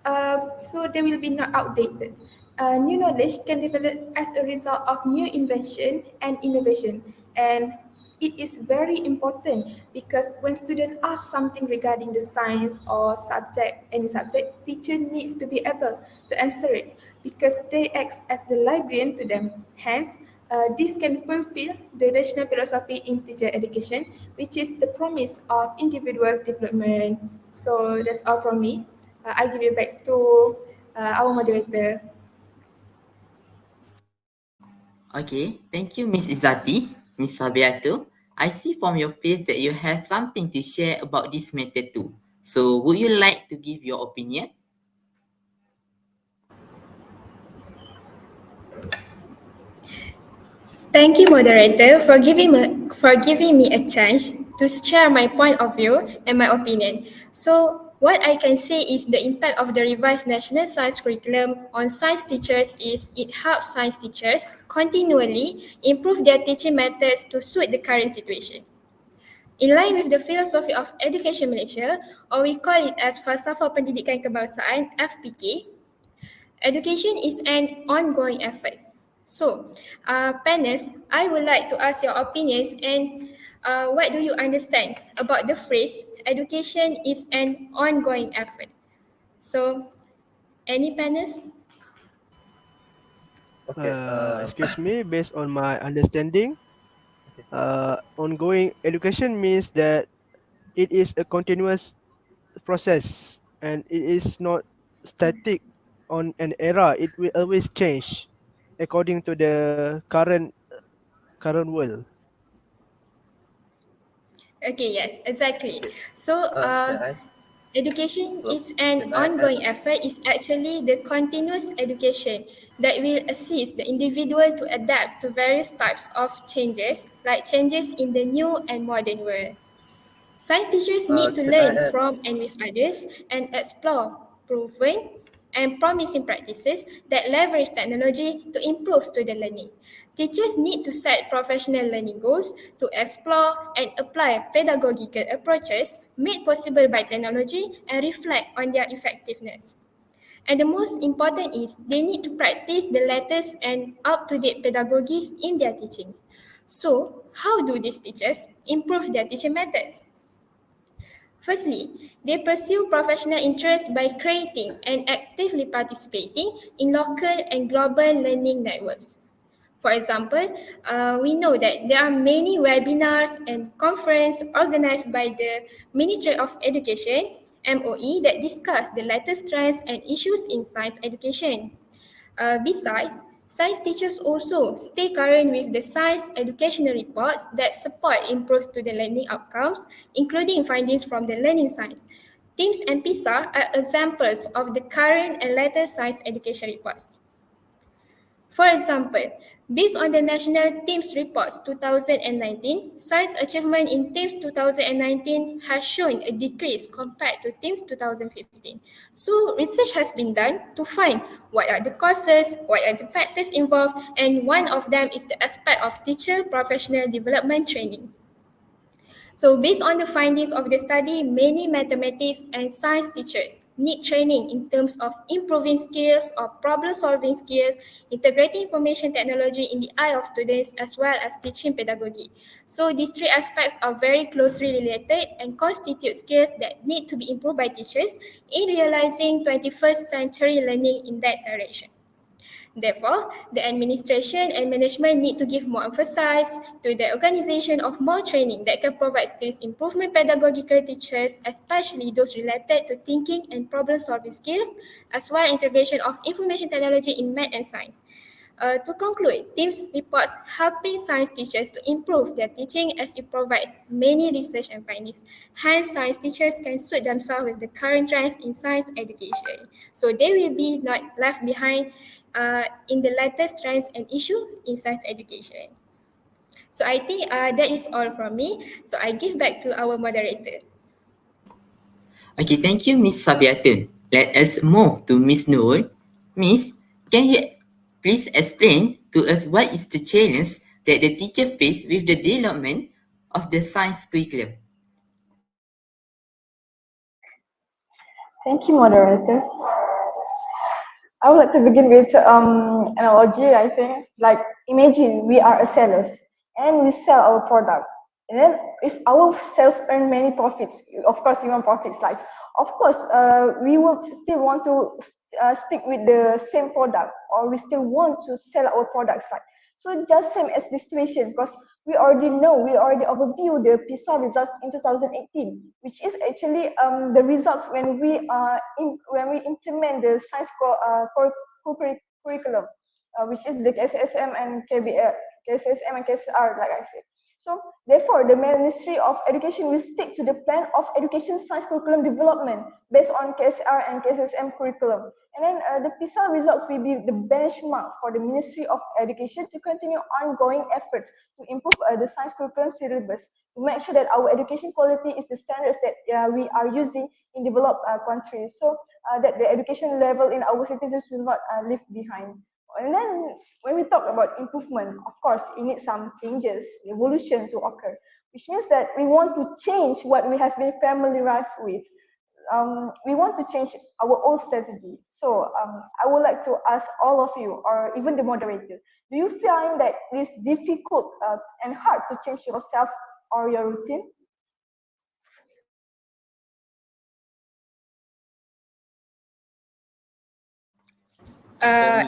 will be not outdated. New knowledge can develop as a result of new invention and innovation, and it is very important because when students ask something regarding the science or subject, any subject, teacher needs to be able to answer it because they act as the librarian to them. Hence, this can fulfill the national philosophy in teacher education, which is the promise of individual development. So that's all from me. I give you back to our moderator. Okay, thank you, Miss Izzati. Miss Rabiatul, I see from your face that you have something to share about this matter too. So, would you like to give your opinion? Thank you, moderator, for giving me a chance to share my point of view and my opinion. So, what I can say is the impact of the revised national science curriculum on science teachers is it helps science teachers continually improve their teaching methods to suit the current situation. In line with the philosophy of Education Malaysia, or we call it as Falsafah Pendidikan Kebangsaan (FPK), education is an ongoing effort. So, panelists, I would like to ask your opinions and what do you understand about the phrase education is an ongoing effort? So, any panelists? Okay. Excuse me, based on my understanding, Okay. ongoing education means that it is a continuous process and it is not static on an era. It will always change according to the current world. Okay, yes, exactly. So, Can I? education So, is an can I add? ongoing effort is actually the continuous education that will assist the individual to adapt to various types of changes, like changes in the new and modern world. Science teachers need to Can I learn add? from and with others and explore proven and promising practices that leverage technology to improve student learning. Teachers need to set professional learning goals to explore and apply pedagogical approaches made possible by technology and reflect on their effectiveness. And the most important is they need to practice the latest and up-to-date pedagogies in their teaching. So, how do these teachers improve their teaching methods? Firstly, they pursue professional interests by creating and actively participating in local and global learning networks. For example, we know that there are many webinars and conferences organized by the Ministry of Education, MOE, that discuss the latest trends and issues in science education. Besides, science teachers also stay current with the science educational reports that support improve student learning outcomes, including findings from the learning science. TIMSS and PISA are examples of the current and latest science education reports. For example, based on the National TIMSS Reports 2019, science achievement in TIMSS 2019 has shown a decrease compared to TIMSS 2015. So research has been done to find what are the causes, what are the factors involved, and one of them is the aspect of teacher professional development training. So based on the findings of the study, many mathematics and science teachers need training in terms of improving skills or problem-solving skills, integrating information technology in the eye of students, as well as teaching pedagogy. So these three aspects are very closely related and constitute skills that need to be improved by teachers in realizing 21st century learning in that direction. Therefore, the administration and management need to give more emphasis to the organization of more training that can provide skills improvement pedagogical teachers, especially those related to thinking and problem-solving skills, as well as integration of information technology in math and science. To conclude, TIMSS reports helping science teachers to improve their teaching as it provides many research and findings. Hence, science teachers can suit themselves with the current trends in science education. So they will be not left behind in the latest trends and issues in science education. So I think that is all from me. So I give back to our moderator. Okay, thank you, Miss Sabiatun. Let us move to Miss Nurul. Miss, can you please explain to us what is the challenge that the teacher face with the development of the science curriculum? Thank you, moderator. I would like to begin with analogy. I think, like, imagine we are a sellers and we sell our product, and then if our sales earn many profits, of course we want profits. Like, of course, we will still want to stick with the same product, or we still want to sell our products. Like, so just same as this situation, because we already overview the PISA results in 2018, which is actually the results when we implement the science curriculum, which is the KSSM and KSSM and KSR, like I said. So therefore, the Ministry of Education will stick to the plan of education science curriculum development based on KSR and KSSM curriculum. And then the PISA results will be the benchmark for the Ministry of Education to continue ongoing efforts to improve the science curriculum syllabus, to make sure that our education quality is the standards that we are using in developed countries, so that the education level in our citizens will not leave behind. And then when we talk about improvement, of course, it needs some changes, evolution to occur, which means that we want to change what we have been familiarized with. We want to change our old strategy. So I would like to ask all of you, or even the moderator, do you find that it is difficult and hard to change yourself or your routine?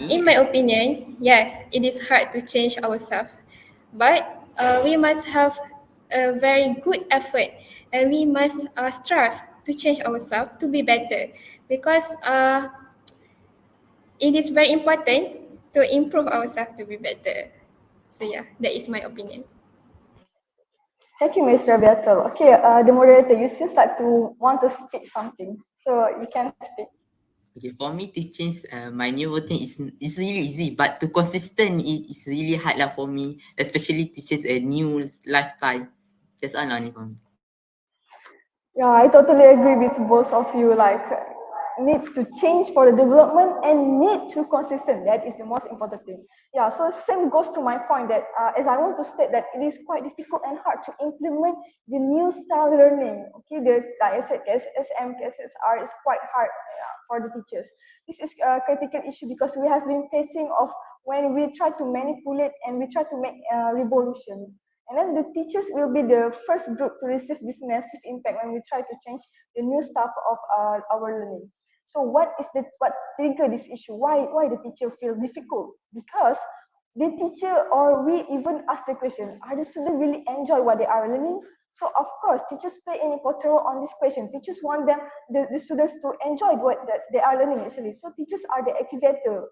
In my opinion, yes, it is hard to change ourselves, but we must have a very good effort, and we must strive to change ourselves to be better, because it is very important to improve ourselves to be better. So yeah, that is my opinion. Thank you, Ms. Rabiatul. Okay, the moderator, you seems like to want to speak something, so you can speak. Okay, for me to change my new routine is really easy, but to consistent it is really hard lah for me, especially to change a new lifestyle. That's all only for me. Yeah, I totally agree with both of you. Like, need to change for the development and need to consistent. That is the most important thing. Yeah, so same goes to my point that as I want to state that it is quite difficult and hard to implement the new style learning. Okay, like I said, KSSM, KSSR is quite hard for the teachers. This is a critical issue because we have been facing of when we try to manipulate and we try to make revolution. And then the teachers will be the first group to receive this massive impact when we try to change the new stuff of our learning. So what trigger this issue? Why the teacher feel difficult? Because the teacher or we even ask the question, are the students really enjoy what they are learning? So of course, teachers play an important role on this question. Teachers want the students to enjoy what they are learning actually. So teachers are the activator,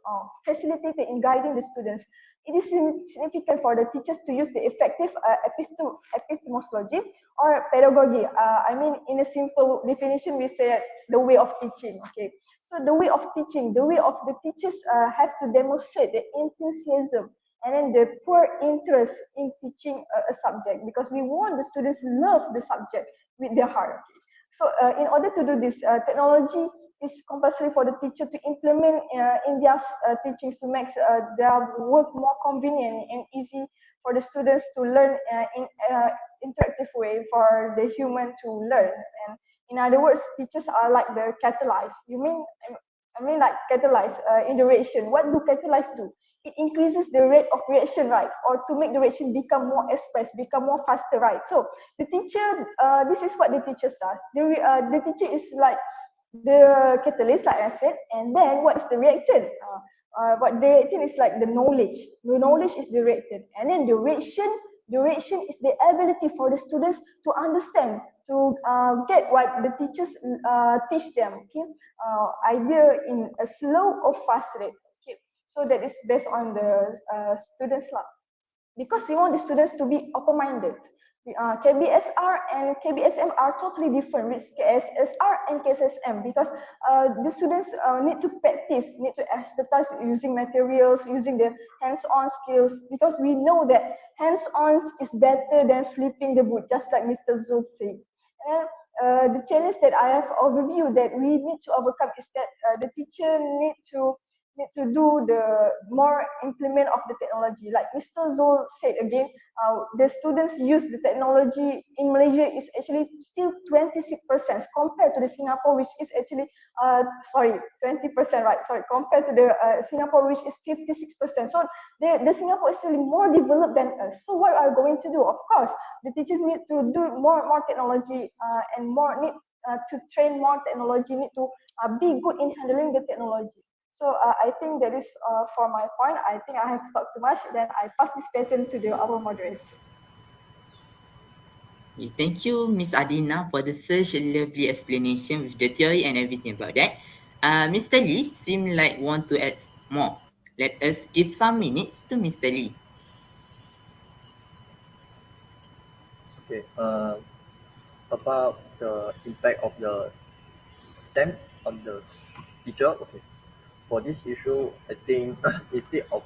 facilitator in guiding the students. It is significant for the teachers to use the effective epistemology or pedagogy. I mean, in a simple definition, we say the way of teaching. Okay, so the way of teaching, the way of the teachers have to demonstrate the enthusiasm and then the poor interest in teaching a subject, because we want the students love the subject with their heart. So in order to do this, technology is compulsory for the teacher to implement in their teachings to make their work more convenient and easy for the students to learn in interactive way for the human to learn. And in other words, teachers are like the catalyst. I mean like catalyze in the reaction. What do catalyze do? It increases the rate of reaction, right? Or to make the reaction become more express, become more faster, right? So the teacher, this is what the teacher does. The teacher is like the catalyst, like I said, and then what is the reactant? What the reactant is like the knowledge. The knowledge is the reactant, and then the reaction is the ability for the students to understand, to get what the teachers teach them. Okay, either in a slow or fast rate. Okay, so that is based on the students' lab, because we want the students to be open-minded. KBSR and KBSM are totally different with KSSR and KSSM, because the students need to practice, need to expertise using materials, using the hands-on skills, because we know that hands-on is better than flipping the book, just like Mr. Zul said. And the challenge that I have overviewed that we need to overcome is that the teacher need to do the more implement of the technology. Like Mr. Zul said again, the students use the technology in Malaysia is actually still 26% compared to the Singapore, which is actually, 20%, right? Sorry, compared to the Singapore, which is 56%. So the Singapore is actually more developed than us. So what are we going to do? Of course, the teachers need to do more technology and more need to train more technology, need to be good in handling the technology. So I think that is for my point. I think I have talked too much. Then I pass this question to our moderator. Thank you, Miss Adina, for the such a lovely explanation with the theory and everything about that. Mr. Lee seem like want to add more. Let us give some minutes to Mr. Lee. Okay. About the impact of the STEM on the teacher. Okay. For this issue, I think instead of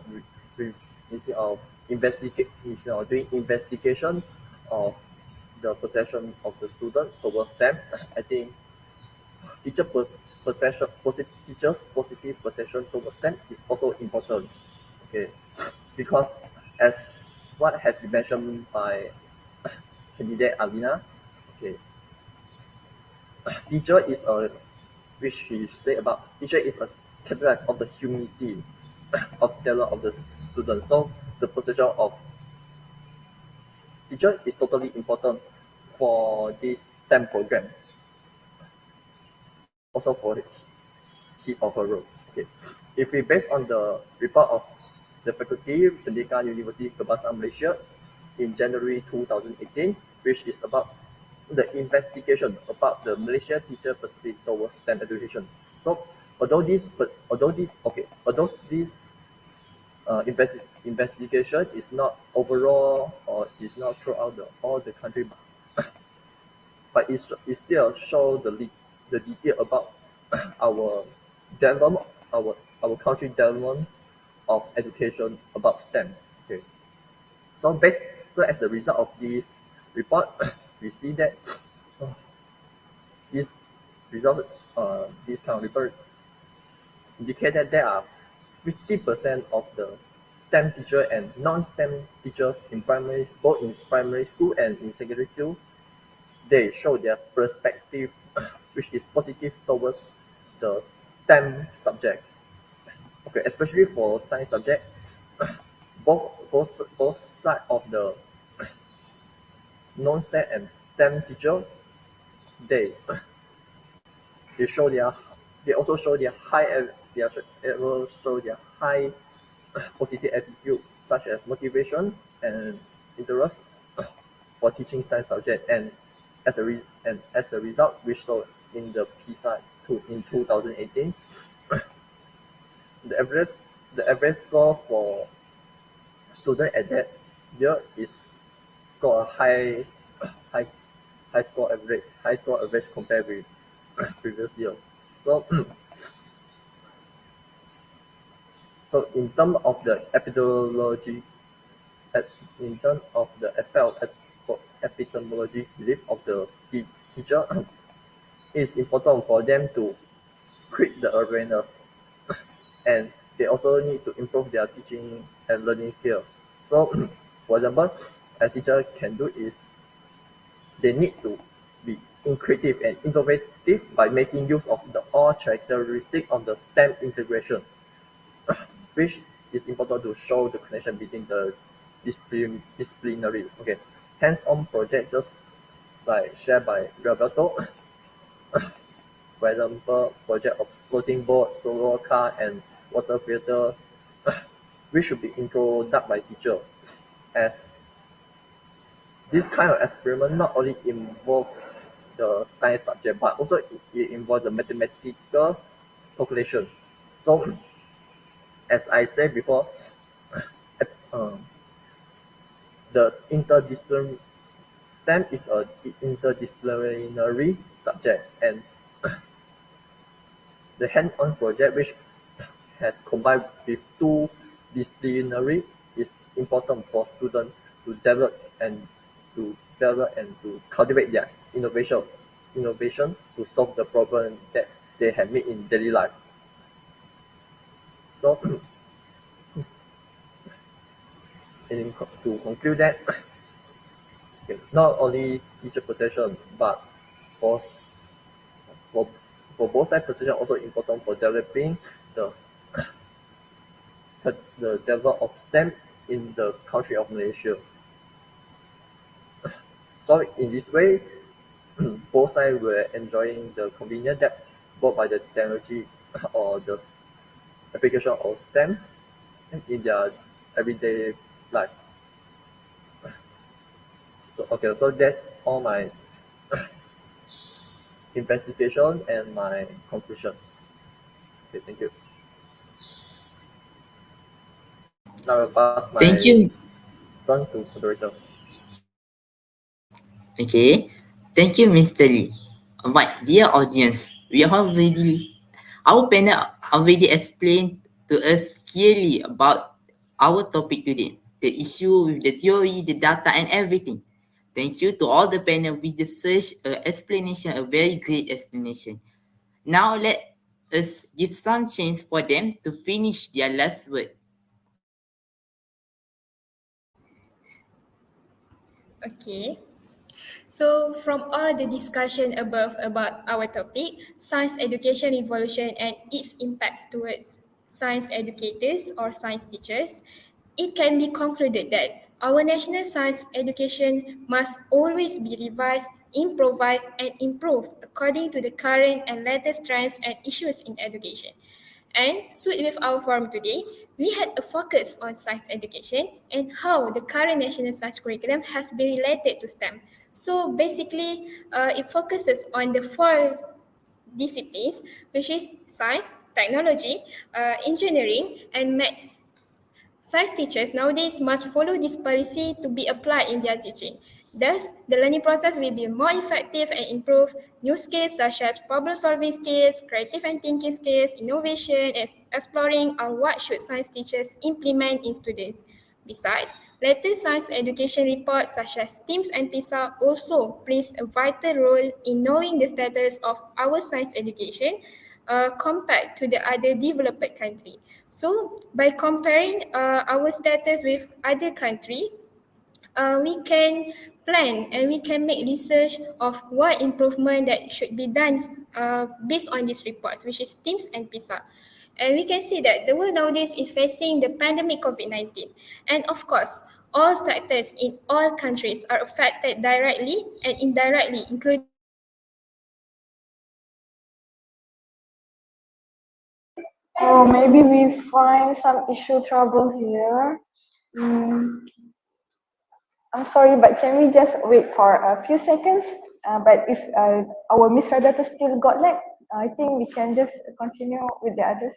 doing investigation of the possession of the student towards STEM, I think teachers' positive perception towards STEM is also important. Okay, because as what has been mentioned by candidate Alina, okay, teacher is a which she say about teacher is a catalyst of the humility of talent of the students. So the position of teacher is totally important for this STEM program. Also for his or her role. Okay. If we base on the report of the faculty Pendidikan University Kebangsaan Malaysia in January 2018, which is about the investigation about the Malaysia teacher perspective towards STEM education. So although this investigation is not overall or is not throughout all the country, but it still show the detail about our development, our country development of education about STEM. Okay. So as the result of this report, we see that this result this kind of report indicate that there are 50% of the STEM teacher and non-STEM teachers in both in primary school and in secondary school, they show their perspective, which is positive towards the STEM subjects. Okay, especially for science subject, both side of the non-STEM and STEM teacher, they they show their they also show their high positive attitude such as motivation and interest for teaching science subject, and as a result, which saw in the PISA in 2018, the average score for student at that year is score a high high score average compared with previous year. So so in terms of the epidemiology, in terms of the aspect of epidemiology belief of the teacher, it's important for them to create the awareness, and they also need to improve their teaching and learning skill. So, for example, a teacher can do is they need to be creative and innovative by making use of the all characteristic of the STEM integration, which is important to show the connection between the disciplinary. Okay, hands-on project just like shared by RABIATUL. For example, project of floating boat, solar car, and water filter, which should be introduced by teacher, as this kind of experiment not only involve the science subject, but also it involves the mathematical calculation. So, as I said before, the interdisciplinary STEM is a interdisciplinary subject, and the hands-on project, which has combined with two disciplinary, is important for students to develop and to cultivate their innovation to solve the problem that they have made in daily life. So, to conclude that, okay, not only teacher position, but for for for both side position also important for developing the the development of STEM in the country of Malaysia. So in this way, both sides were enjoying the convenience that brought by the technology or the application of STEM in their everyday life. So, okay, so that's all my investigation and my conclusion. Okay, thank you. Now I'll pass Thank my you. turn to moderator. Okay. Thank you, Mr. Lee. Right, dear audience, our panel already explained to us clearly about our topic today, the issue with the theory, the data, and everything. Thank you to all the panel with the such explanation, a very great explanation. Now let us give some chance for them to finish their last word. Okay. So from all the discussion above about our topic, science education evolution and its impacts towards science educators or science teachers, it can be concluded that our national science education must always be revised, improvised, and improved according to the current and latest trends and issues in education. And so with our forum today, we had a focus on science education and how the current national science curriculum has been related to STEM. So basically, it focuses on the four disciplines, which is science, technology, engineering, and maths. Science teachers nowadays must follow this policy to be applied in their teaching. Thus, the learning process will be more effective and improve new skills such as problem-solving skills, creative and thinking skills, innovation, and exploring are what should science teachers implement in students. Besides, latest science education reports such as TIMSS and PISA also plays a vital role in knowing the status of our science education compared to the other developed country. So by comparing our status with other country, we can plan and we can make research of what improvement that should be done based on these reports, which is TIMSS and PISA. And we can see that the world nowadays is facing the pandemic COVID-19. And of course, all sectors in all countries are affected directly and indirectly, including So maybe we find some issue trouble here. Mm, I'm sorry, but can we just wait for a few seconds? But if our Miss Radata still got lag, I think we can just continue with the others.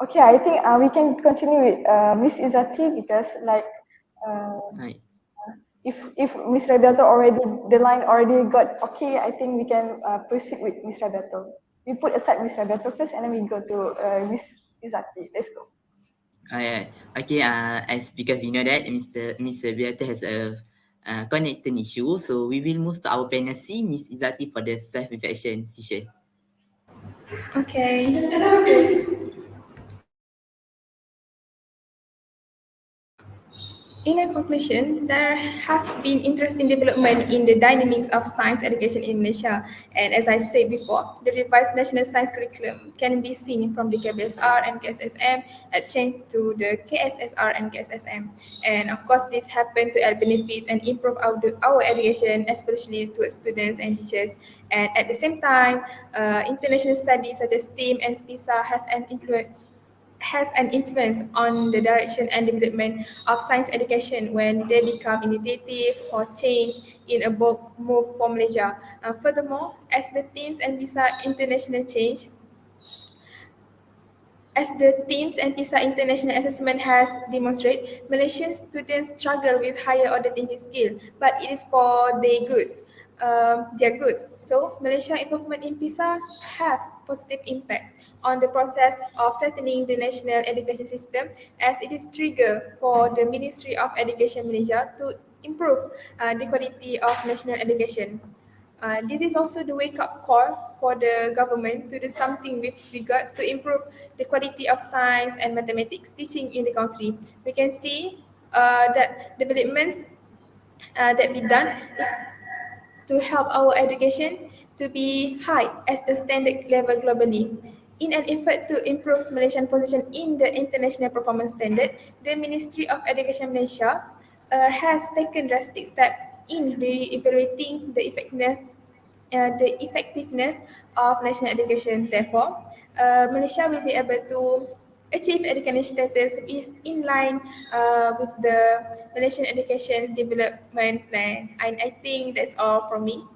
Okay, I think we can continue with Miss Izzati because like Right. if Miss Radata already the line already got okay, I think we can proceed with Miss Radata. We put aside Miss Radata first, and then we go to Miss Izzati. Let's go. Okay, as because we know that Mr. Beata has a connection issue, so we will move to our panel C, Miss Izzati, for the self-reflection session. Okay. So, in a conclusion, there have been interesting development in the dynamics of science education in Malaysia. And as I said before, the revised national science curriculum can be seen from the KBSR and KSSM change to the KSSR and KSSM. And of course, this happened to help benefits and improve our education, especially to students and teachers. And at the same time, international studies such as STEAM and SPISA have an influence on the direction and development of science education when they become initiative or change in a bold move for Malaysia. Furthermore, as the teams and visa international change, as the TIMSS and PISA international assessment has demonstrated, Malaysian students struggle with higher order thinking skill, but it is for their goods. Their goods. So, Malaysia improvement in PISA have positive impacts on the process of settling the national education system, as it is trigger for the Ministry of Education Malaysia to improve the quality of national education. This is also the wake-up call for the government to do something with regards to improve the quality of science and mathematics teaching in the country. We can see that developments that be done to help our education to be high as a standard level globally. In an effort to improve Malaysian position in the international performance standard, the Ministry of Education Malaysia has taken drastic steps in evaluating the effectiveness of national education. Therefore, Malaysia will be able to achieve education status is in line with the Malaysian Education Development Plan. And I think that's all from me.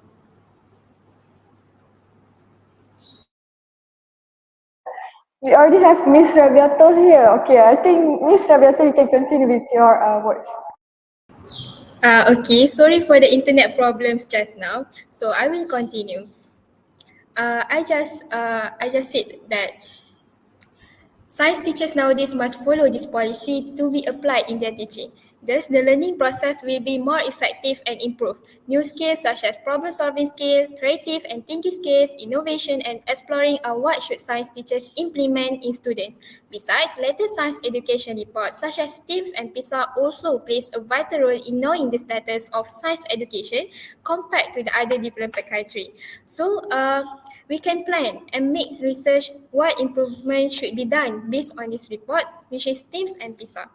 We already have Miss Rabiatul here. Okay, I think Miss Rabiatul, you can continue with your words. Okay, sorry for the internet problems just now. So I will continue. I just said that science teachers nowadays must follow this policy to be applied in their teaching. Thus, the learning process will be more effective and improved. New skills such as problem-solving skills, creative and thinking skills, innovation, and exploring are what should science teachers implement in students. Besides, latest science education reports such as TIMSS and PISA also plays a vital role in knowing the status of science education compared to the other developed country. So, we can plan and make research what improvement should be done based on these reports, which is TIMSS and PISA.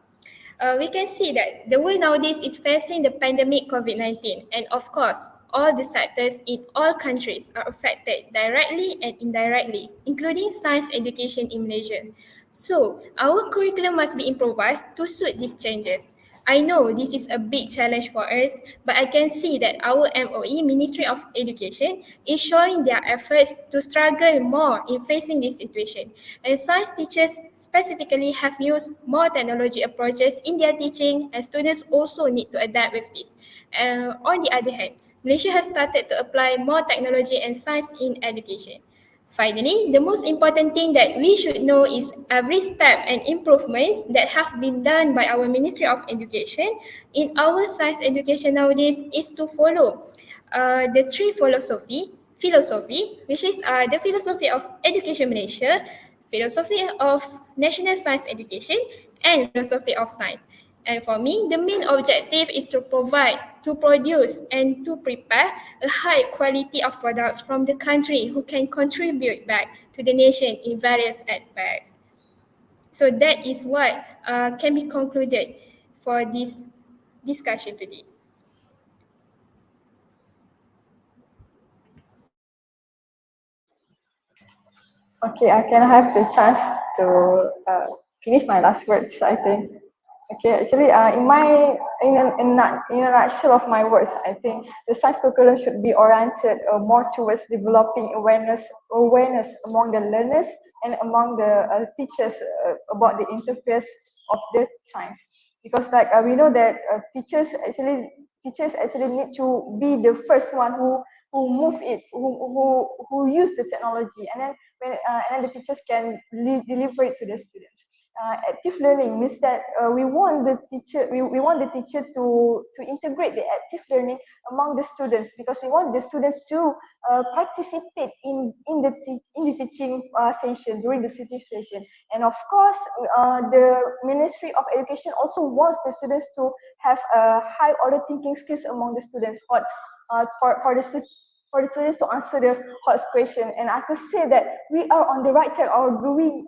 We can see that the world nowadays is facing the pandemic COVID-19, and of course, all the sectors in all countries are affected directly and indirectly, including science education in Malaysia. So, our curriculum must be improvised to suit these changes. I know this is a big challenge for us, but I can see that our MOE, Ministry of Education, is showing their efforts to struggle more in facing this situation. And science teachers specifically have used more technology approaches in their teaching, and students also need to adapt with this. On the other hand, Malaysia has started to apply more technology and science in education. Finally, the most important thing that we should know is every step and improvements that have been done by our Ministry of Education in our science education nowadays is to follow the three philosophy, which is the philosophy of Education Malaysia, philosophy of National Science Education, and philosophy of science. And for me, the main objective is to provide, to produce, and to prepare a high quality of products from the country who can contribute back to the nation in various aspects. So that is what can be concluded for this discussion today. Okay, I can have the chance to finish my last words, I think. Okay, actually, in a nutshell of my words, I think the science curriculum should be oriented more towards developing awareness among the learners and among the teachers about the interface of the science. Because like we know that teachers actually need to be the first one who move it, who use the technology, and then and then the teachers can deliver it to the students. Active learning means that we want the teacher to integrate the active learning among the students, because we want the students to participate in the teaching session, during the teaching session. And of course, the Ministry of Education also wants the students to have high order thinking skills among the students, for the students to answer the hot question. And I could say that we are on the right track of doing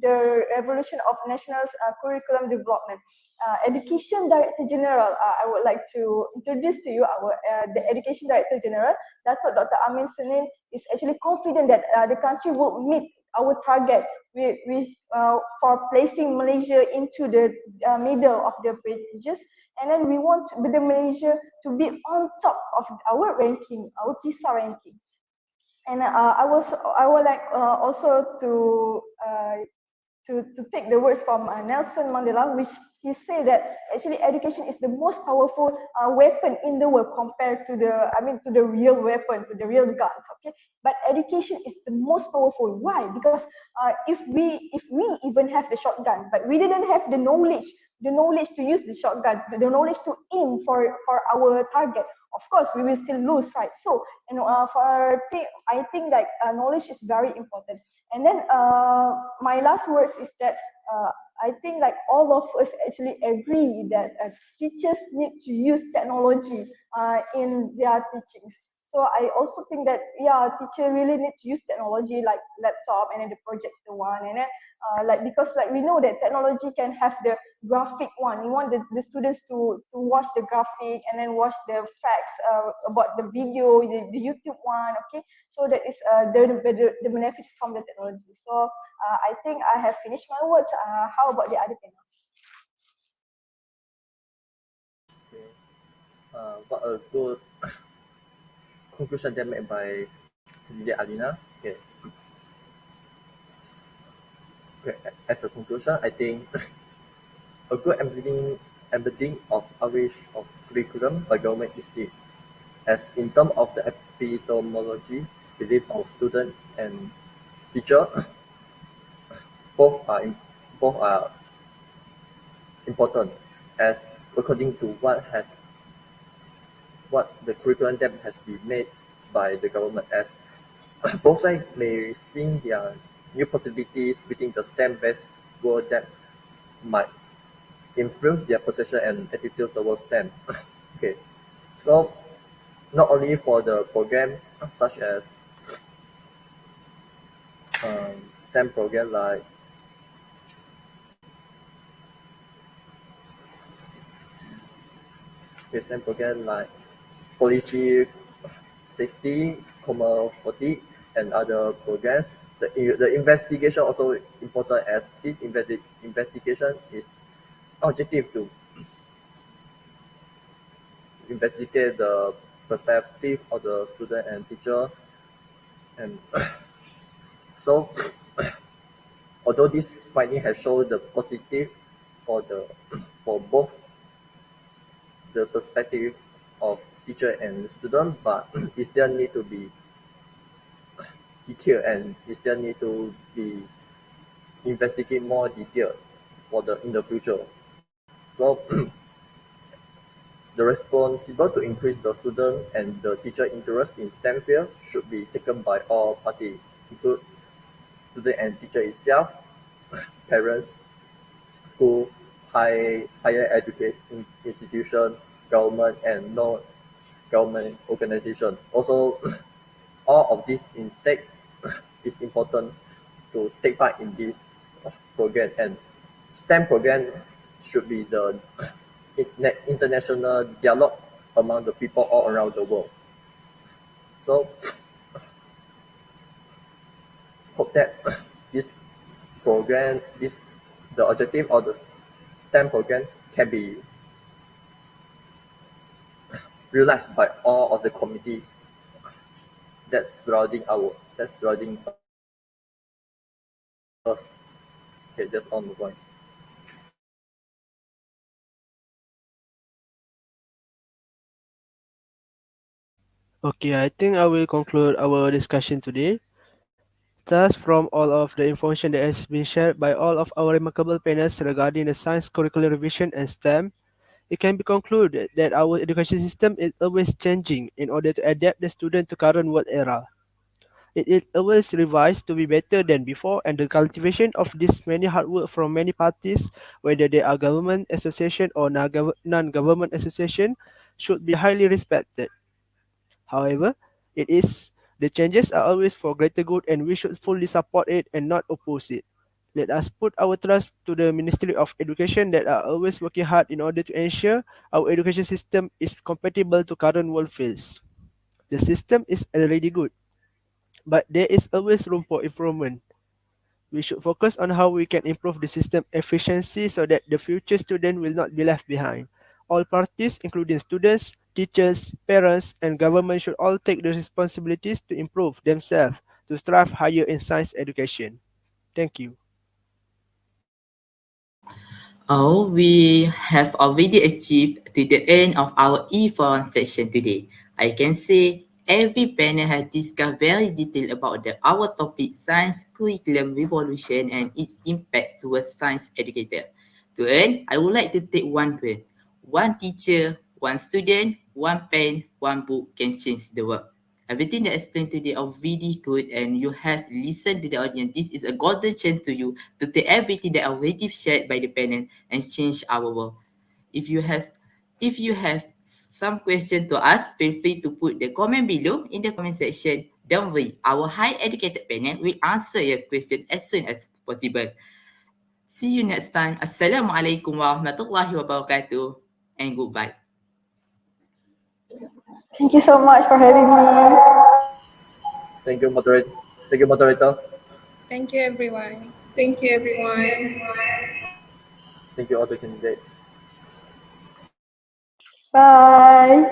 the evolution of national curriculum development. Education Director General, I would like to introduce to you the Education Director General, Dr. Amin Senin, is actually confident that the country will meet our target for placing Malaysia into the middle of the prestigious. And then we want the Malaysia to be on top of our ranking, our PISA ranking. And I would like also to take the words from Nelson Mandela, which he said that actually education is the most powerful weapon in the world compared to the real weapon, to the real guns. Okay, but education is the most powerful. Why? Because if we even have the shotgun, but we didn't have the knowledge to use the shotgun, the knowledge to aim for our target, of course we will still lose, right? So I think that knowledge is very important. And then my last words is that I think like all of us actually agree that teachers need to use technology in their teachings. So I also think that teacher really need to use technology like laptop and then the projector one, and then because like we know that technology can have the graphic one. You want the students to watch the graphic and then watch the facts about the video, the YouTube one. Okay, so that is the benefit from the technology. So I think I have finished my words. How about the other panels? Okay. What a good conclusion that made by ADLYNA. Okay. Okay. As a conclusion, I think a good embedding of average of curriculum by government is the, as in terms of the epidemiology, belief of student and teacher, both are important, as according to what the curriculum that has been made by the government, as both sides may see their new possibilities within the STEM-based world that might influence their perception and attitude towards STEM. Okay, so not only for the program such as STEM program like STEM program like policy 60,40 and other programs. The investigation also important, as this investigation is objective to investigate the perspective of the student and teacher. And so although this finding has shown the positive for for both the perspective of teacher and student, but it still need to be detailed and it still need to be investigate more detail for the in the future. So the responsible to increase the student and the teacher interest in STEM field should be taken by all parties, includes student and teacher itself, parents, school, higher education institution, government and non-government organization. Also, all of these instead is important to take part in this program, and STEM program should be the international dialogue among the people all around the world. So hope that this program, the objective of the STEM program can be realized by all of the committee that's surrounding us. Okay, that's all my point. Okay, I think I will conclude our discussion today. Thus, from all of the information that has been shared by all of our remarkable panelists regarding the science curricular revision and STEM, it can be concluded that our education system is always changing in order to adapt the student to current world era. It is always revised to be better than before, and the cultivation of this many hard work from many parties, whether they are government association or non-government association, should be highly respected. However, it is the changes are always for greater good, and we should fully support it and not oppose it. Let us put our trust to the Ministry of Education that are always working hard in order to ensure our education system is compatible to current world fields. The system is already good, but there is always room for improvement. We should focus on how we can improve the system efficiency so that the future student will not be left behind. All parties, including students, teachers, parents, and government, should all take the responsibilities to improve themselves to strive higher in science education. Thank you. Oh, we have already achieved to the end of our E4 section today. I can say every panel has discussed very detailed about our topic science curriculum revolution and its impact towards science educator. To end, I would like to take one quote. One teacher, one student, one pen, one book can change the world. Everything that I explained today are really good and you have listened to the audience. This is a golden chance to you to take everything that already shared by the panel and change our world. If you have if you have some question to ask, feel free to put the comment below in the comment section. Don't worry, our high educated panel will answer your question as soon as possible. See you next time. Assalamualaikum warahmatullahi wabarakatuh and goodbye. Thank you so much for having me. Thank you, moderator. Thank you, moderator. Thank you, everyone. Thank you, everyone. Thank you, all the candidates. Bye.